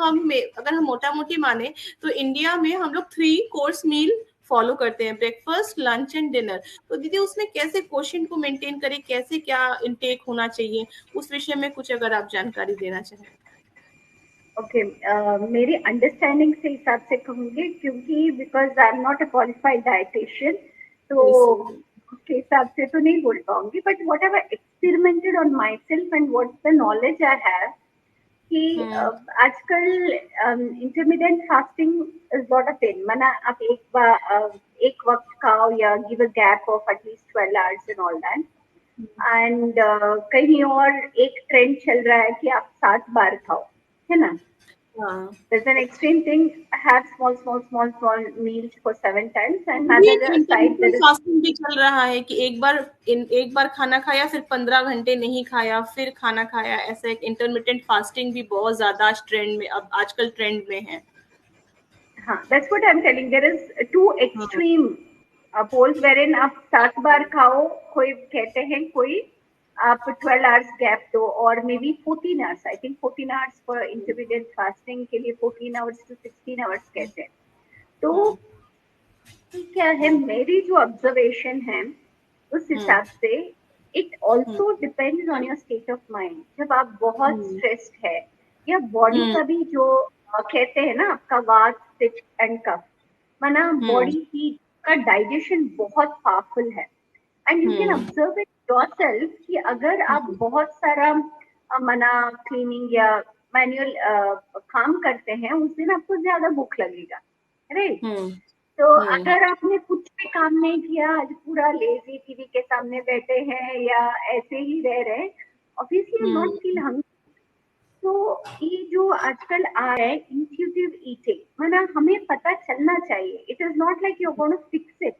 अगर हम मोटा मोटी माने तो इंडिया में हम लोग 3 कोर्स मील फॉलो करते हैं, ब्रेकफास्ट लंच एंड डिनर। तो दीदी उसमें कैसे कोशेंट को मेंटेन करें, कैसे क्या इनटेक होना चाहिए, उस विषय में कुछ अगर आप जानकारी देना चाहें। ओके, मेरी अंडरस्टैंडिंग से हिसाब से कहूँगी, क्योंकि because I am not a qualified dietitian, तो उसके हिसाब से तो नहीं बोल पाऊंगी, but what ever experimented on my self and what the knowledge I have, कि आजकल intermediate fasting is not a thing. माना आप एक वक्त खाओ या give a gap of at least 12 hours and all that, and कहीं और एक ट्रेंड चल रहा है कि आप 7 बार खाओ, है ना? There's an extreme thing, have small meals for 7 times, and ये other side intermittent there is fasting भी चल रहा है कि एक बार खाना खाया, फिर 15 घंटे नहीं खाया, फिर खाना खाया, ऐसा एक इंटरमिटेंट फास्टिंग भी बहुत ज्यादा आज ट्रेंड में, अब आजकल ट्रेंड में है। हाँ, that's what I'm telling, there is two extreme poles wherein आप 7 बार खाओ, कोई कहते हैं, कोई आप 12 hours गैप दो, और may be 14 hours, I think 14 hours for intermittent fasting के लिए 14 hours to 16 hours कहते हैं। तो क्या है, मेरी जो ऑब्जर्वेशन है उस हिसाब से, it also depends on your state of mind. जब आप बहुत स्ट्रेस्ड है, या बॉडी का भी जो कहते हैं ना, आपका वात पित्त एंड कफ, माना बॉडी हीट का डाइजेशन बहुत पावरफुल है, and you can observe it yourself कि अगर आप बहुत सारा मना क्लीनिंग या मैनुअल काम करते हैं, उस दिन आपको ज्यादा भूख लगेगा, राइट? तो अगर आपने कुछ भी काम नहीं किया, आज पूरा लेजी टीवी के सामने बैठे हैं या ऐसे ही रह रहे, ऑब्वियसली नॉट फील हंग्री। तो ये जो आजकल आ रहा है इंट्यूटिव ईटिंग, माना हमें पता चलना चाहिए, it is not like you gonna fix it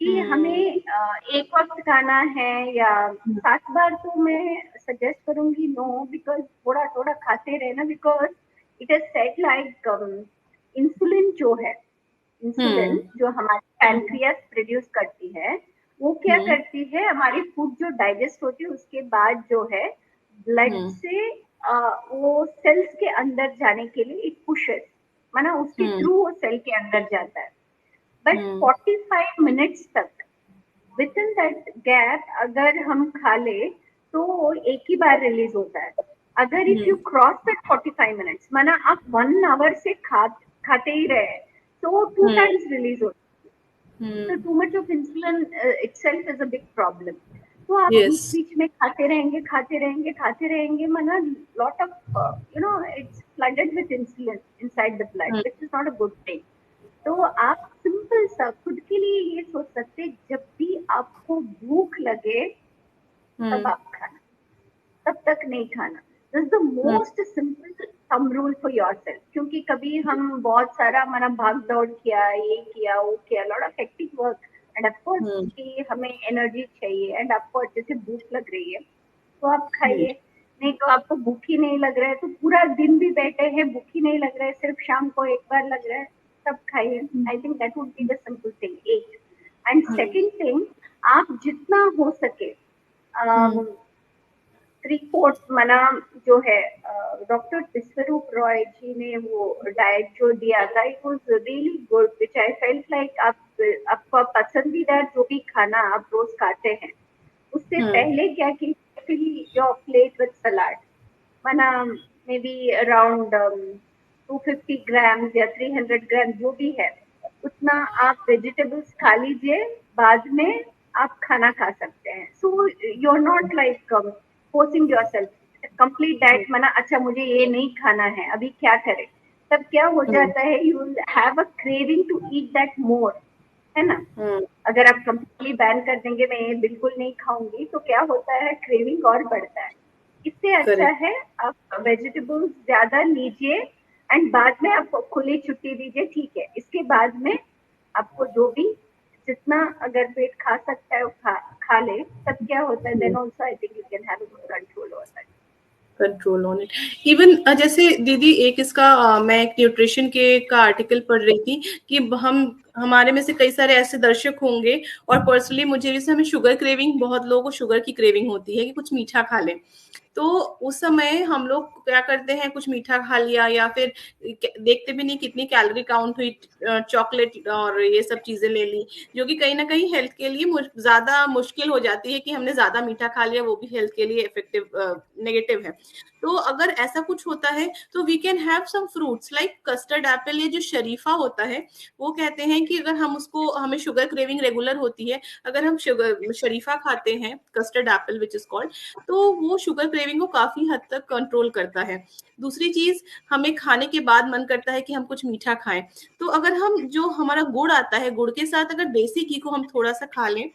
कि हमें एक वक्त खाना है या 7 बार, तो मैं सजेस्ट करूंगी नो, बिकॉज थोड़ा थोड़ा खाते रहना, because it is set like insulin जो है, इंसुलिन जो हमारी पैनक्रियास प्रोड्यूस करती है, वो क्या करती है, हमारी फूड जो डाइजेस्ट होती है उसके बाद जो है ब्लड से वो सेल्स के अंदर जाने के लिए इट पुशेस, माना उसके थ्रू वो सेल के अंदर जाता है। बट 45 मिनट्स तक विद इन दैट गैप अगर हम खा ले तो वो एक ही बार रिलीज होता है। अगर if you cross that 45 minutes, माना आप 1 आवर से खाते ही रहे तो 2 टाइम्स रिलीज होता है। तो too much of insulin itself is a big problem. तो आप बीच यस। बीच में खाते रहेंगे, माना lot of its flooded with insulin inside the blood, which is not a good thing. तो आप सिंपल सा खुद के लिए ये सोच सकते हैं, जब भी आपको भूख लगे तब आप खाना, तब तक नहीं खाना। This the most simple thumb rule for yourself. क्योंकि कभी हम बहुत सारा हमारा भाग दौड़ किया, ये किया वो किया, lot of hectic work, and of course कि हमें एनर्जी चाहिए एंड आपको अच्छे से भूख लग रही है तो आप खाइए। नहीं तो आपको भूख ही नहीं लग रहा है तो पूरा दिन भी बैठे हैं, भूख ही नहीं लग रहा है, सिर्फ शाम को एक बार लग रहा है, तब खाइए। आई think that would be the simple thing, एक। एंड सेकेंड थिंग, आप जितना हो सके 3/4 मना जो है, डॉक्टर विश्वरूप रॉय जी ने वो डाइट जो दिया था, it was really good, which I felt like आपका पसंदीदा जो भी खाना आप रोज खाते हैं उससे पहले क्या कीजिए, fill your plate with salad, मना मे बी अराउंड 250 ग्राम या 300 ग्राम जो भी है उतना आप वेजिटेबल्स खा लीजिए, बाद में आप खाना खा सकते हैं। So you are not like forcing yourself complete diet, मना अच्छा मुझे ये नहीं खाना है अभी क्या करें। तब क्या हो जाता है, you will have a craving to eat that more, है ना। अगर आप कंप्लीटली बैन कर देंगे मैं ये बिल्कुल नहीं खाऊंगी तो क्या होता है, क्रेविंग और बढ़ता है। इससे अच्छा है आप वेजिटेबल्स ज्यादा लीजिए एंड बाद में आप खुली छुट्टी दीजिए, ठीक है। इसके बाद में आपको जो भी जितना अगर पेट खा सकता है वो खा ले, तब क्या होता है, then also I think you can have a good control over that. Control on it. Even जैसे दीदी एक इसका मैं एक न्यूट्रिशन के का आर्टिकल पढ़ रही थी कि हम हमारे में से कई सारे ऐसे दर्शक होंगे, और पर्सनली मुझे जैसे हमें शुगर क्रेविंग, बहुत लोगों को शुगर की क्रेविंग होती है कि कुछ मीठा खा लें। तो उस समय हम लोग क्या करते हैं, कुछ मीठा खा लिया या फिर देखते भी नहीं कितनी कैलोरी काउंट हुई, चॉकलेट और ये सब चीजें ले ली, जो कि कहीं ना कहीं हेल्थ के लिए ज्यादा मुश्किल हो जाती है कि हमने ज्यादा मीठा खा लिया, वो भी हेल्थ के लिए इफेक्टिव नेगेटिव है। तो अगर ऐसा कुछ होता है तो we can have some fruits like custard apple, ये जो शरीफा होता है, वो कहते हैं कि अगर हम उसको, हमें शुगर क्रेविंग रेगुलर होती है, अगर हम शुगर शरीफा खाते हैं, custard Apple which is called, तो वो शुगर क्रेविंग को काफी हद तक कंट्रोल करता है। दूसरी चीज, हमें खाने के बाद मन करता है कि हम कुछ मीठा खाएं, तो अगर हम जो हमारा गुड़ आता है, गुड़ के साथ अगर देसी घी को हम थोड़ा सा खा लें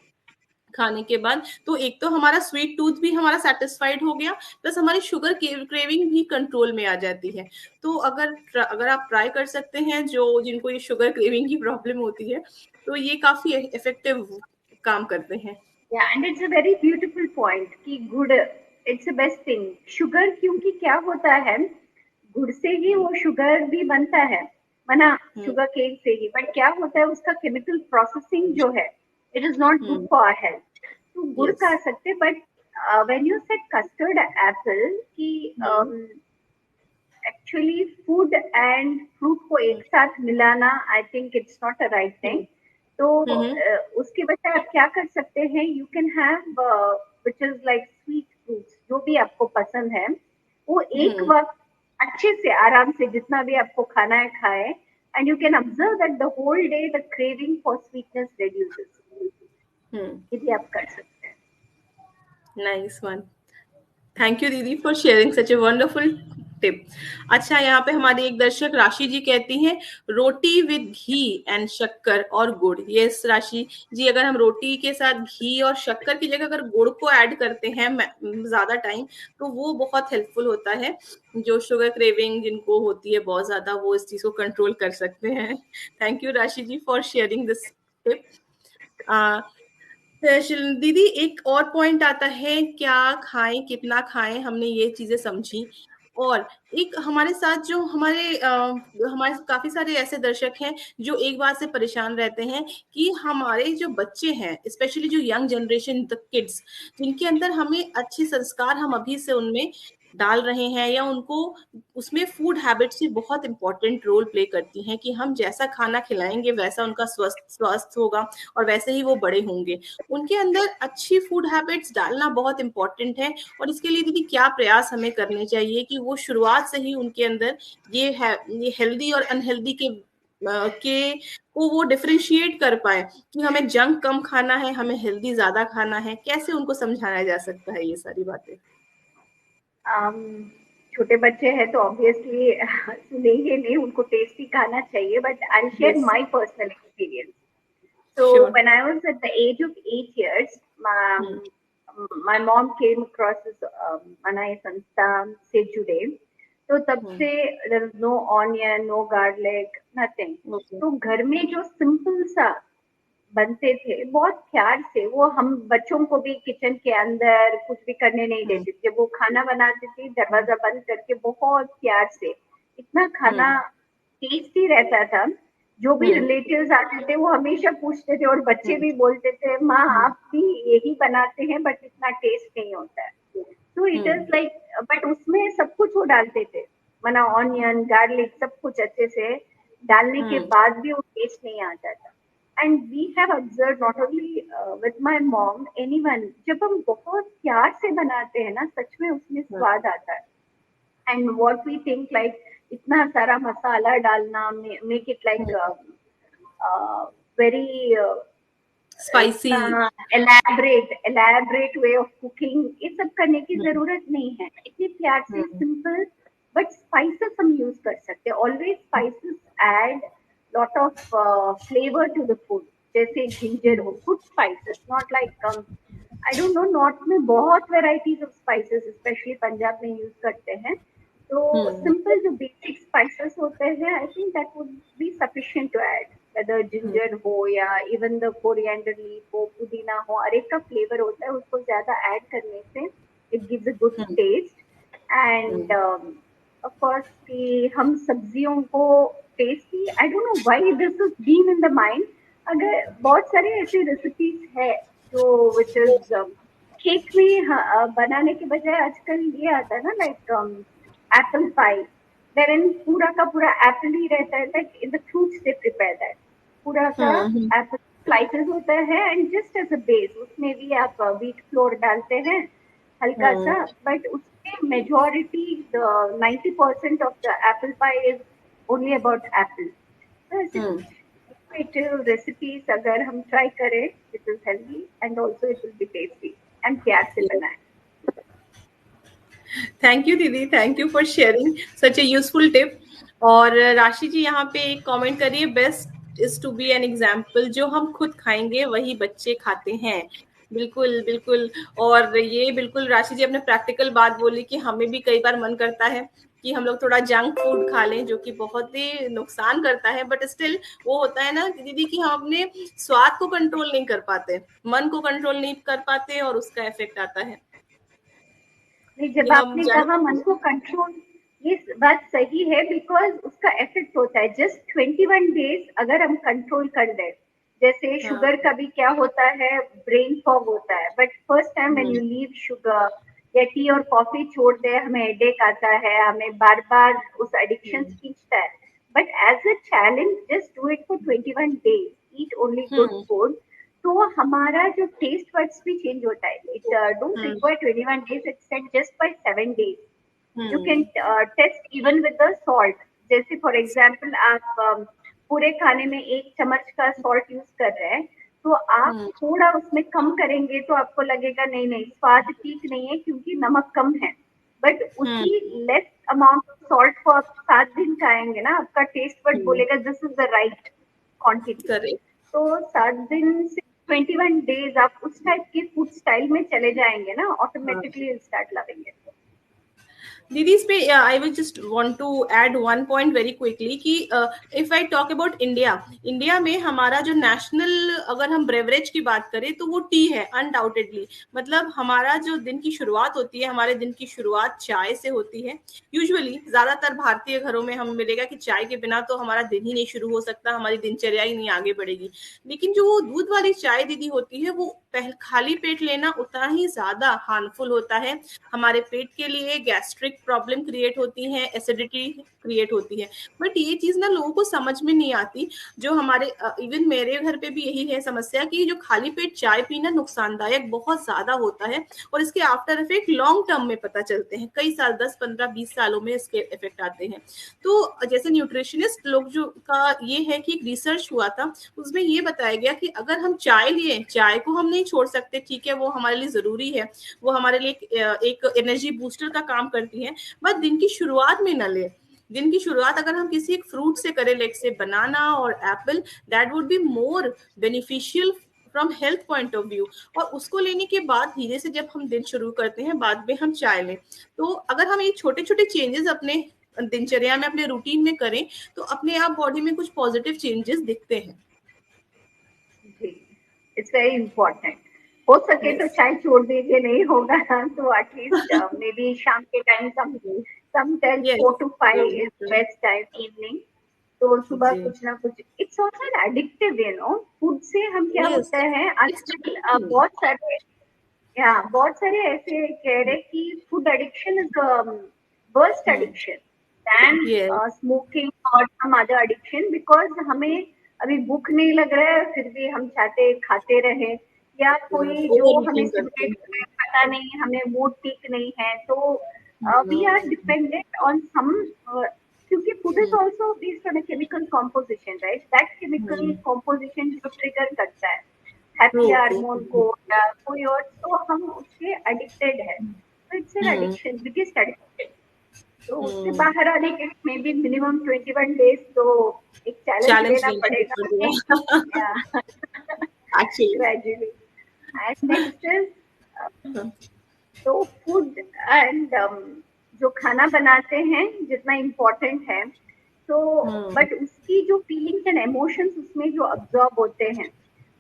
खाने के बाद, तो एक तो हमारा स्वीट टूथ भी हमारा सेटिस्फाइड हो गया, प्लस हमारी शुगर क्रेविंग भी कंट्रोल में आ जाती है। तो अगर अगर आप ट्राई कर सकते हैं, जो जिनको ये शुगर क्रेविंग की प्रॉब्लम होती है, तो ये काफी इफेक्टिव काम करते हैं। Yeah, and it's a very beautiful point कि गुड़ it's the best thing. Sugar क्योंकि क्या होता है, गुड़ से ही वो शुगर भी बनता है, मना शुगर केन से ही, बट क्या होता है उसका केमिकल प्रोसेसिंग जो है it is not good for our health. तो गुड़ यस। खा सकते, but when you said custard apple कि एक्चुअली फूड एंड फ्रूट को एक साथ मिलाना, I think it's not a right thing. तो उसके बजाय आप क्या कर सकते हैं, you can have which is like sweet fruits, जो भी आपको पसंद है वो एक वक्त अच्छे से आराम से जितना भी आपको खाना है खाए, and you can observe that the whole day the craving for sweetness reduces. ये भी आप कर सकते हैं। Nice one. थैंक यू दीदी for sharing such a wonderful tip. अच्छा, यहाँ पे हमारी एक दर्शक राशि जी कहती हैं, रोटी विद घी एंड शक्कर और गुड़। यस राशि जी, अगर हम रोटी के साथ घी और शक्कर की जगह अगर गुड़ को ऐड करते हैं ज्यादा टाइम, तो वो बहुत हेल्पफुल होता है। जो शुगर क्रेविंग जिनको होती है बहुत ज्यादा, वो इस चीज को कंट्रोल कर सकते हैं। थैंक यू राशि जी फॉर शेयरिंग दिस टिप। दीदी एक और पॉइंट आता है, क्या खाएं कितना खाएं, हमने ये चीजें समझी। और एक हमारे साथ जो हमारे काफी सारे ऐसे दर्शक हैं जो एक बात से परेशान रहते हैं कि हमारे जो बच्चे हैं, स्पेशली जो यंग जनरेशन, द किड्स, जिनके अंदर हमें अच्छे संस्कार हम अभी से उनमें डाल रहे हैं, या उनको उसमें फूड हैबिट्स भी बहुत इंपॉर्टेंट रोल प्ले करती हैं कि हम जैसा खाना खिलाएंगे वैसा उनका स्वास्थ्य होगा और वैसे ही वो बड़े होंगे। उनके अंदर अच्छी फूड हैबिट्स डालना बहुत इंपॉर्टेंट है। और इसके लिए दीदी क्या प्रयास हमें करने चाहिए कि वो शुरुआत से ही उनके अंदर ये हेल्दी और अनहेल्दी के को वो डिफरेंशिएट कर पाए कि हमें जंक कम खाना है, हमें हेल्दी ज्यादा खाना है, कैसे उनको समझाया जा सकता है ये सारी बातें? छोटे बच्चे हैं तो ऑब्वियसली सुनेंगे नहीं, उनको टेस्टी खाना चाहिए, but I share yes. My personal experience. So sure. when I was at the age of 8 years, my mom came across this Manai Sanstha se jude. तो तब से there is no onion, no garlic, nothing. Okay. तो घर में जो simple सा बनते थे बहुत प्यार से, वो हम बच्चों को भी किचन के अंदर कुछ भी करने नहीं देते थे. जब वो खाना बनाती थी दरवाजा बंद करके बहुत प्यार से, इतना खाना टेस्टी रहता था. जो भी रिलेटिव्स आते थे वो हमेशा पूछते थे, और बच्चे भी बोलते थे माँ आप भी यही बनाते हैं बट इतना टेस्ट नहीं होता है. तो इट इज लाइक, बट उसमें सब कुछ वो डालते थे, माना ऑनियन गार्लिक सब कुछ अच्छे से डालने के बाद भी वो टेस्ट नहीं आता था. And we have observe not only with my mom, anyone, जब हम बहुत प्यार से बनाते हैं ना सच में उसमें स्वाद आता है. And what we think like इतना सारा मसाला डालना, make it like very spicy. इतना एलैबरेट वे ऑफ कुकिंग, ये सब करने की जरूरत नहीं है. इतने प्यार से सिंपल बट स्पाइसेस हम यूज कर सकते हैं. Always spices add lot of flavour to the food. जैसे जिंजर हो, good spices, not like I don't know, north में बहुत varieties of spices specially Punjab में यूज करते हैं. तो सिंपल जो बेसिक स्पाइसेस होते हैं I think that would be sufficient to add. Whether ginger हो या इवन द कोरिएंडर लीफ हो, पुदीना हो, हर एक का फ्लेवर होता है, उसको ज्यादा ऐड करने से it gives a good taste. And of course कि हम सब्जियों को tasty, I don't know why this is been in the mind. अगर बहुत सारे ऐसे रेसिपीज है जो विच इज केक में बनाने के बजाय आजकल ये आता है ना लाइक एप्पल पाई, wherein पूरा का पूरा एप्पल ही रहता है, like in the fruits they prepare that. पूरा का एप्पल स्लाइसेस होता है and just as a base उसमें भी आप व्हीट फ्लोर डालते हैं हल्का सा, बट उसमें majority 90% of the apple pie is only about apple. Innovative recipes अगर हम ट्राई करें, it is healthy and also it will be tasty and प्यार से बनाए. थैंक यू दीदी, thank you for sharing such a useful tip. और राशि जी यहाँ पे एक कमेंट करिए, best is to be an example, जो हम खुद खाएंगे वही बच्चे खाते हैं. बिल्कुल बिल्कुल. और ये बिल्कुल राशि जी अपने प्रैक्टिकल बात बोली कि हमें भी कई बार मन करता है कि हम लोग थोड़ा जंक फूड खा लें, जो कि बहुत ही नुकसान करता है, बट स्टिल वो होता है ना दीदी कि हम अपने स्वाद को कंट्रोल नहीं कर पाते, मन को कंट्रोल नहीं कर पाते और उसका इफेक्ट आता है जब कि हम आपने कहा मन को कंट्रोल, ये बात सही है बिकॉज उसका इफेक्ट होता है. जस्ट 21 डेज अगर हम कंट्रोल कर दें, जैसे शुगर का भी क्या होता है, ब्रेन फॉग होता है, but first time when you leave sugar या टी और कॉफी छोड़ दे, हमें हेडेक आता है, हमें बार बार उस एडिक्शन खींचता है. But as a challenge just do it for 21 days, eat only good food. तो हमारा जो टेस्ट बड्स भी चेंज होता है. It don't require 21 days, it's set just by 7 days. You can taste even with the salt. जैसे for example आप पूरे खाने में 1 चम्मच का सॉल्ट यूज कर रहे हैं, तो आप थोड़ा उसमें कम करेंगे तो आपको लगेगा नहीं नहीं स्वाद ठीक नहीं है क्योंकि नमक कम है. बट उसी लेस अमाउंट ऑफ सॉल्ट को आप 7 दिन खाएंगे ना, आपका टेस्ट बड बोलेगा this is the right quantity. Correct. तो 7 दिन से 21 डेज आप उस टाइप के फूड स्टाइल में चले जाएंगे ना, ऑटोमेटिकली स्टार्ट लविंग इट. दीदी इस पे I will just want to add one point very quickly कि if I talk about India, India में हमारा जो नेशनल, अगर हम ब्रेवरेज की बात करें तो वो टी है अनडाउटेडली। मतलब हमारा जो दिन की शुरुआत होती है, हमारे दिन की शुरुआत चाय से होती है। यूजुअली ज्यादातर भारतीय घरों में हमें मिलेगा कि चाय के बिना तो हमारा दिन ही नहीं शुरू हो सकता, हमारी दिनचर्या ही नहीं आगे बढ़ेगी। लेकिन जो वो दूध वाली चाय दीदी होती है, वो खाली पेट लेना उतना ही ज्यादा हार्मफुल होता है। हमारे पेट के लिए गैस्ट्रिक प्रॉब्लम क्रिएट होती है, एसिडिटी क्रिएट होती है। बट ये चीज ना लोगों को समझ में नहीं आती। जो हमारे इवन मेरे घर पे भी यही है समस्या कि जो खाली पेट चाय पीना नुकसानदायक बहुत ज्यादा होता है, और इसके आफ्टर इफेक्ट लॉन्ग टर्म में पता चलते हैं, कई साल, 10 15 20 सालों में इसके इफेक्ट आते हैं। तो जैसे न्यूट्रिशनिस्ट लोग जो का ये है कि एक रिसर्च हुआ था, उसमें ये बताया गया कि अगर हम चाय लिए, चाय को हम नहीं छोड़ सकते, ठीक है वो हमारे लिए जरूरी है, वो हमारे लिए एक एनर्जी बूस्टर का काम करती है, बट दिन की शुरुआत में न ले। दिन की शुरुआत अगर हम किसी एक फ्रूट से करें, लाइक से बनाना और Apple, that would be more beneficial from health point of view. और उसको लेने के बाद धीरे से जब हम दिन शुरू करते हैं, बाद में हम चाय लें। तो अगर हम ये छोटे छोटे चेंजेस अपने दिनचर्या में, अपने रूटीन में करें, तो अपने आप बॉडी में कुछ पॉजिटिव चेंजेस दिखते हैं। जी, इट्स वेरी इम्पोर्टेंट। हो सके तो यस, चाय छोड़ दीजिए, नहीं होगा तो एटलीस्ट मे बी शाम के time some tell yes, 4 to 5 is best time, evening. तो सुबह जी, कुछ ना कुछ, it's also an addictive, food से हम क्या यस, होता है इट्स आजकल एडिक्टिव। बहुत सारे, या बहुत सारे ऐसे कह रहे कि food addiction is worst addiction then yes, smoking और सम अदर एडिक्शन, बिकॉज हमें अभी भूख नहीं लग रहा है फिर भी हम चाहते खाते रहे, या कोई जो ओवर हमें ईटिंग करते सिगरेट हैं। पता नहीं, हमें मूड ठीक नहीं है, तो we are hmm, dependent on some, क्योंकि food is also based on a chemical composition, right? That chemical composition जो ट्रिगर करता है ट्रू हैप्पी ट्रू। हार्मोन को या कोई और, तो हम उसके एडिक्टेड है, तो it's an addiction, biggest addiction. तो उससे बाहर आने के में भी मिनिमम 21 डेज तो एक चैलेंज चैलेंज लेना लेना पड़ेगा पड़ेगा। Actually. Gradually. And next is, तो फूड एंड जो खाना बनाते हैं जितना इम्पोर्टेंट है, तो बट उसकी जो फीलिंग्स एंड इमोशंस उसमें जो अब्जॉर्ब होते हैं,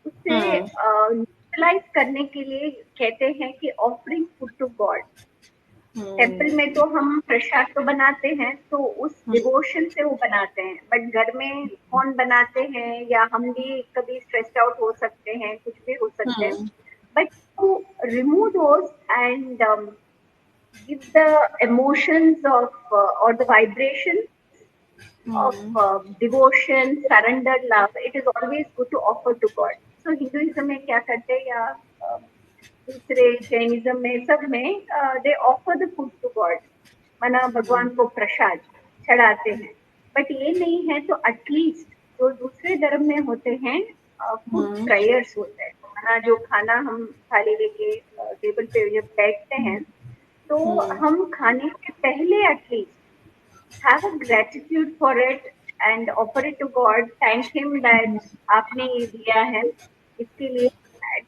उससे न्यूट्रलाइज करने के लिए कहते हैं कि offering food to God. Temple में तो हम प्रसाद तो बनाते हैं, तो उस डिवोशन से वो बनाते हैं, बट घर में कौन बनाते हैं, या हम भी कभी स्ट्रेस्ड आउट हो सकते हैं, कुछ भी हो सकते हैं, but to remove those and give the emotions of or the vibration of devotion, surrender, love. It is always good to offer to God. So Hinduism में क्या करते हैं, या दूसरे जैनिज्म में, सब में they offer the food to God, माना भगवान को प्रसाद चढ़ाते हैं। बट ये नहीं है तो एटलीस्ट जो दूसरे धर्म में होते हैं फूड प्रेयर्स होते हैं, माना जो खाना हम थाली लेके टेबल पे जब बैठते हैं, तो हम खाने से पहले at least have a gratitude for it and offer it to God, thank him that आपने ये दिया है इसके लिए।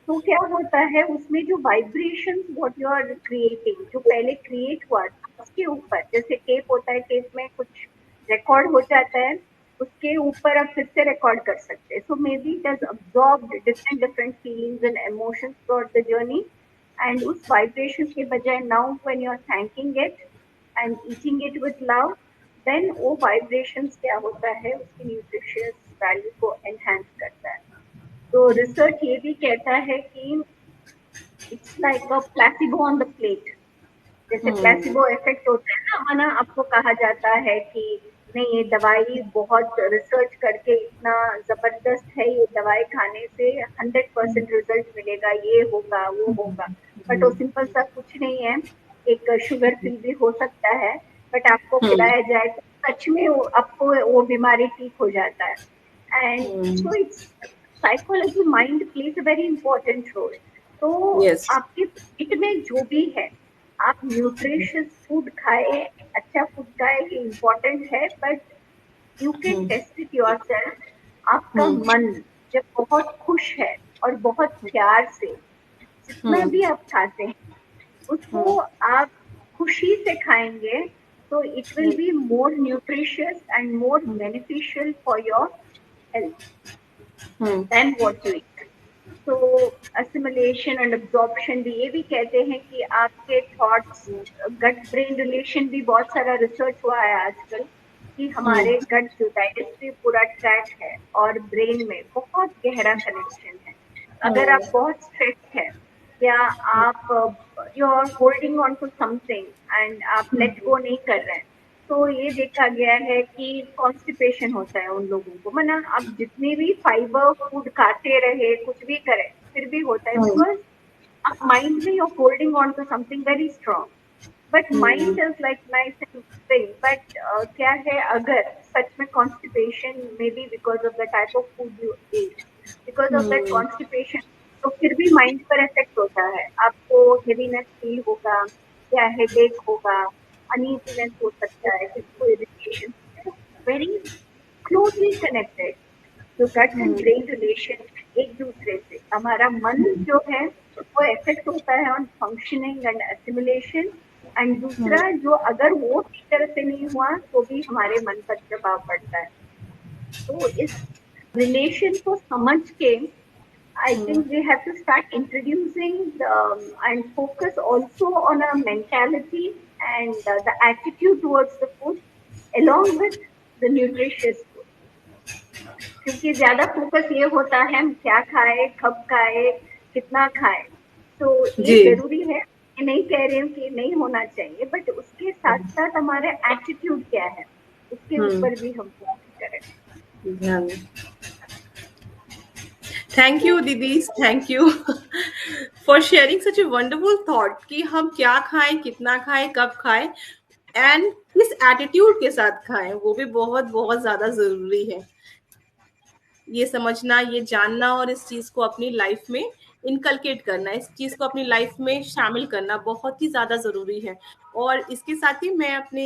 तो क्या होता है उसमें जो vibrations what you are creating, जो पहले क्रिएट हुआ उसके ऊपर, जैसे टेप होता है, टेप में कुछ रिकॉर्ड हो जाता है, उसके ऊपर आप फिर से रिकॉर्ड कर सकते हैं। So maybe it has absorbed different different feelings and emotions throughout the journey, and उस वाइब्रेशन के बजाय now when you are thanking it and eating it with love, then वो वाइब्रेशंस क्या होता है उसकी न्यूट्रिशियस वैल्यू को enhance करता है। तो रिसर्च ये भी कहता है कि it's like a placebo on the plate, जैसे प्लेसिबो इफेक्ट होता है ना, माना आपको कहा जाता है कि नहीं ये दवाई बहुत रिसर्च करके इतना जबरदस्त है, ये दवाई खाने से 100% रिजल्ट मिलेगा, ये होगा वो होगा, बट वो सिंपल सा कुछ नहीं है, एक शुगर फ्री भी हो सकता है, बट आपको खिलाया जाए तो सच में वो आपको वो बीमारी ठीक हो जाता है। And so it's psychology, mind plays a very important role. तो यस। आपके पेट में जो भी है, आप न्यूट्रिशियस फूड खाए, अच्छा फूड खाए, ये इम्पोर्टेंट है, but you can taste it yourself. आपका मन जब बहुत खुश है और बहुत प्यार से जितना भी आप खाते हैं, उसको आप खुशी से खाएंगे तो it will be more nutritious and more beneficial for your health then what you eat. तो असिमिलेशन एंड अब्जॉर्प्शन भी, ये भी कहते हैं कि आपके थॉट्स, गट ब्रेन रिलेशन भी बहुत सारा रिसर्च हुआ है आजकल कि हमारे गट जो डाइजेस्टिव पूरा ट्रैक है और ब्रेन में बहुत गहरा कनेक्शन है। अगर आप बहुत स्ट्रेस है या आप you are holding on to something and आप लेट गो नहीं कर रहे हैं, तो ये देखा गया है कि कॉन्स्टिपेशन होता है उन लोगों को। मना आप जितने भी फाइबर फूड खाते रहे, कुछ भी करें, फिर भी होता है, बिकॉज आप माइंड में you're holding on to something very strong. But mind is like nice and thing. But क्या है, अगर सच में constipation, maybe because of the type of food you eat, because of that constipation, तो फिर भी mind पर effect होता है। आपको heaviness feel होगा या headache होगा, uneasiness हो सकता है, किसी को irritation, very closely connected। तो गट एंड ब्रेन रिलेशन एक दूसरे से, हमारा मन जो है वो इफेक्ट होता है on functioning and assimilation, and दूसरा जो अगर वो ठीक तरह से नहीं हुआ तो भी हमारे मन पर प्रभाव पड़ता है। तो इस रिलेशन को समझ के I think we have to start introducing and focus also on our mentality and the attitude towards the food along with the nutritious food। क्योंकि ज्यादा फोकस ये होता है हम क्या खाए, कब खाए, कितना खाए। तो ये जरूरी है, नहीं कह रही हूँ कि नहीं होना चाहिए, बट उसके साथ साथ हमारा एटीट्यूड क्या है उसके ऊपर भी हम फोकस करें। थैंक यू दीदी, thank you for sharing such a wonderful thought कि हम क्या खाएं, कितना खाएं, कब खाएं एंड किस एटीट्यूड के साथ खाएं, वो भी बहुत बहुत ज्यादा जरूरी है। ये समझना, ये जानना और इस चीज को अपनी लाइफ में इनकलकेट करना, इस चीज को अपनी लाइफ में शामिल करना बहुत ही ज्यादा जरूरी है। और इसके साथ ही मैं अपने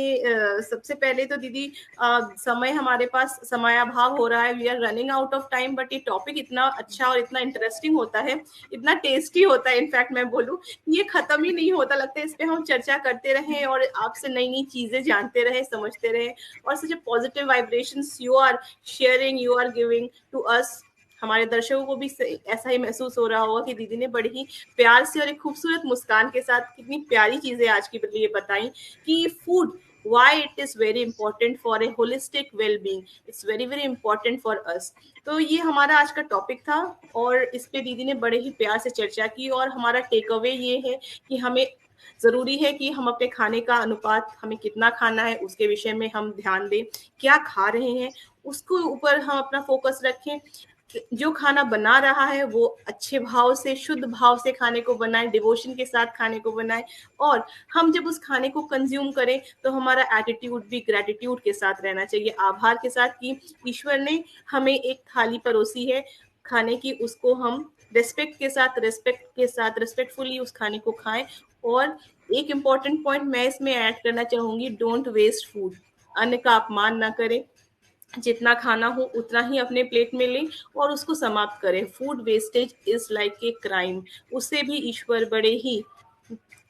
सबसे पहले तो दीदी समय, हमारे पास समयाभाव हो रहा है, we are running out of time, but ये टॉपिक इतना अच्छा और इतना इंटरेस्टिंग होता है, इतना टेस्टी होता है, इनफैक्ट मैं बोलूँ ये खत्म ही नहीं होता, लगता है इस पे हम चर्चा करते रहें और आपसे नई नई चीजें जानते रहे, समझते रहे, और such positive vibrations you are sharing, you are giving to us. हमारे दर्शकों को भी ऐसा ही महसूस हो रहा होगा कि दीदी ने बड़ी ही प्यार से और एक खूबसूरत मुस्कान के साथ कितनी प्यारी चीजें आज की लिए बताई कि food why it is very important for a holistic well-being, it's very very important for us। तो ये हमारा आज का टॉपिक था और इस पे दीदी ने बड़े ही प्यार से चर्चा की, और हमारा टेक अवे ये है कि हमें जरूरी है कि हम अपने खाने का अनुपात, हमें कितना खाना है उसके विषय में हम ध्यान दें, क्या खा रहे हैं उसको ऊपर हम अपना फोकस रखें, जो खाना बना रहा है वो अच्छे भाव से, शुद्ध भाव से खाने को बनाए, डिवोशन के साथ खाने को बनाए, और हम जब उस खाने को कंज्यूम करें तो हमारा एटीट्यूड भी ग्रेटिट्यूड के साथ रहना चाहिए, आभार के साथ कि ईश्वर ने हमें एक थाली परोसी है खाने की, उसको हम रेस्पेक्ट के साथ रेस्पेक्टफुली उस खाने को खाएं। और एक इम्पॉर्टेंट पॉइंट मैं इसमें ऐड करना चाहूंगी, डोंट वेस्ट फूड, अन्न का अपमान ना करें, जितना खाना हो उतना ही अपने प्लेट में लें और उसको समाप्त करें। Food wastage is like a crime, उससे भी ईश्वर बड़े ही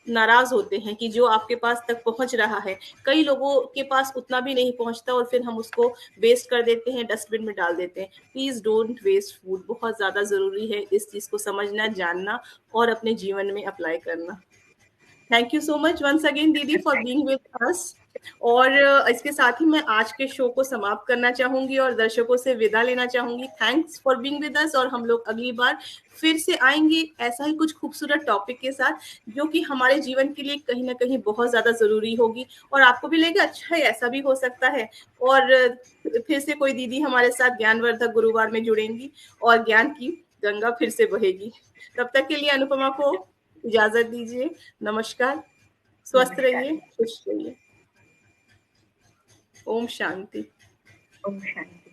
नाराज होते हैं कि जो आपके पास तक पहुंच रहा है, कई लोगों के पास उतना भी नहीं पहुंचता और फिर हम उसको वेस्ट कर देते हैं, डस्टबिन में डाल देते हैं। प्लीज डोंट वेस्ट फूड, बहुत ज्यादा जरूरी है इस चीज को समझना, जानना और अपने जीवन में अप्लाई करना। Thank you so much once again दीदी फॉर बीइंग विद अस। और इसके साथ ही मैं आज के शो को समाप्त करना चाहूंगी और दर्शकों से विदा लेना चाहूंगी। Thanks for being with us, और हम लोग अगली बार फिर से आएंगे ऐसा ही कुछ खूबसूरत टॉपिक के साथ जो कि हमारे जीवन के लिए कहीं ना कहीं बहुत ज्यादा जरूरी होगी, और आपको भी लगेगा अच्छा है, ऐसा भी हो सकता है। और फिर से कोई दीदी हमारे साथ ज्ञानवर्धक गुरुवार में जुड़ेंगी और ज्ञान की गंगा फिर से बहेगी। तब तक के लिए अनुपमा को इजाजत दीजिए। नमस्कार, स्वस्थ रहिए, खुश रहिए। ओम शांति। ओम शांति।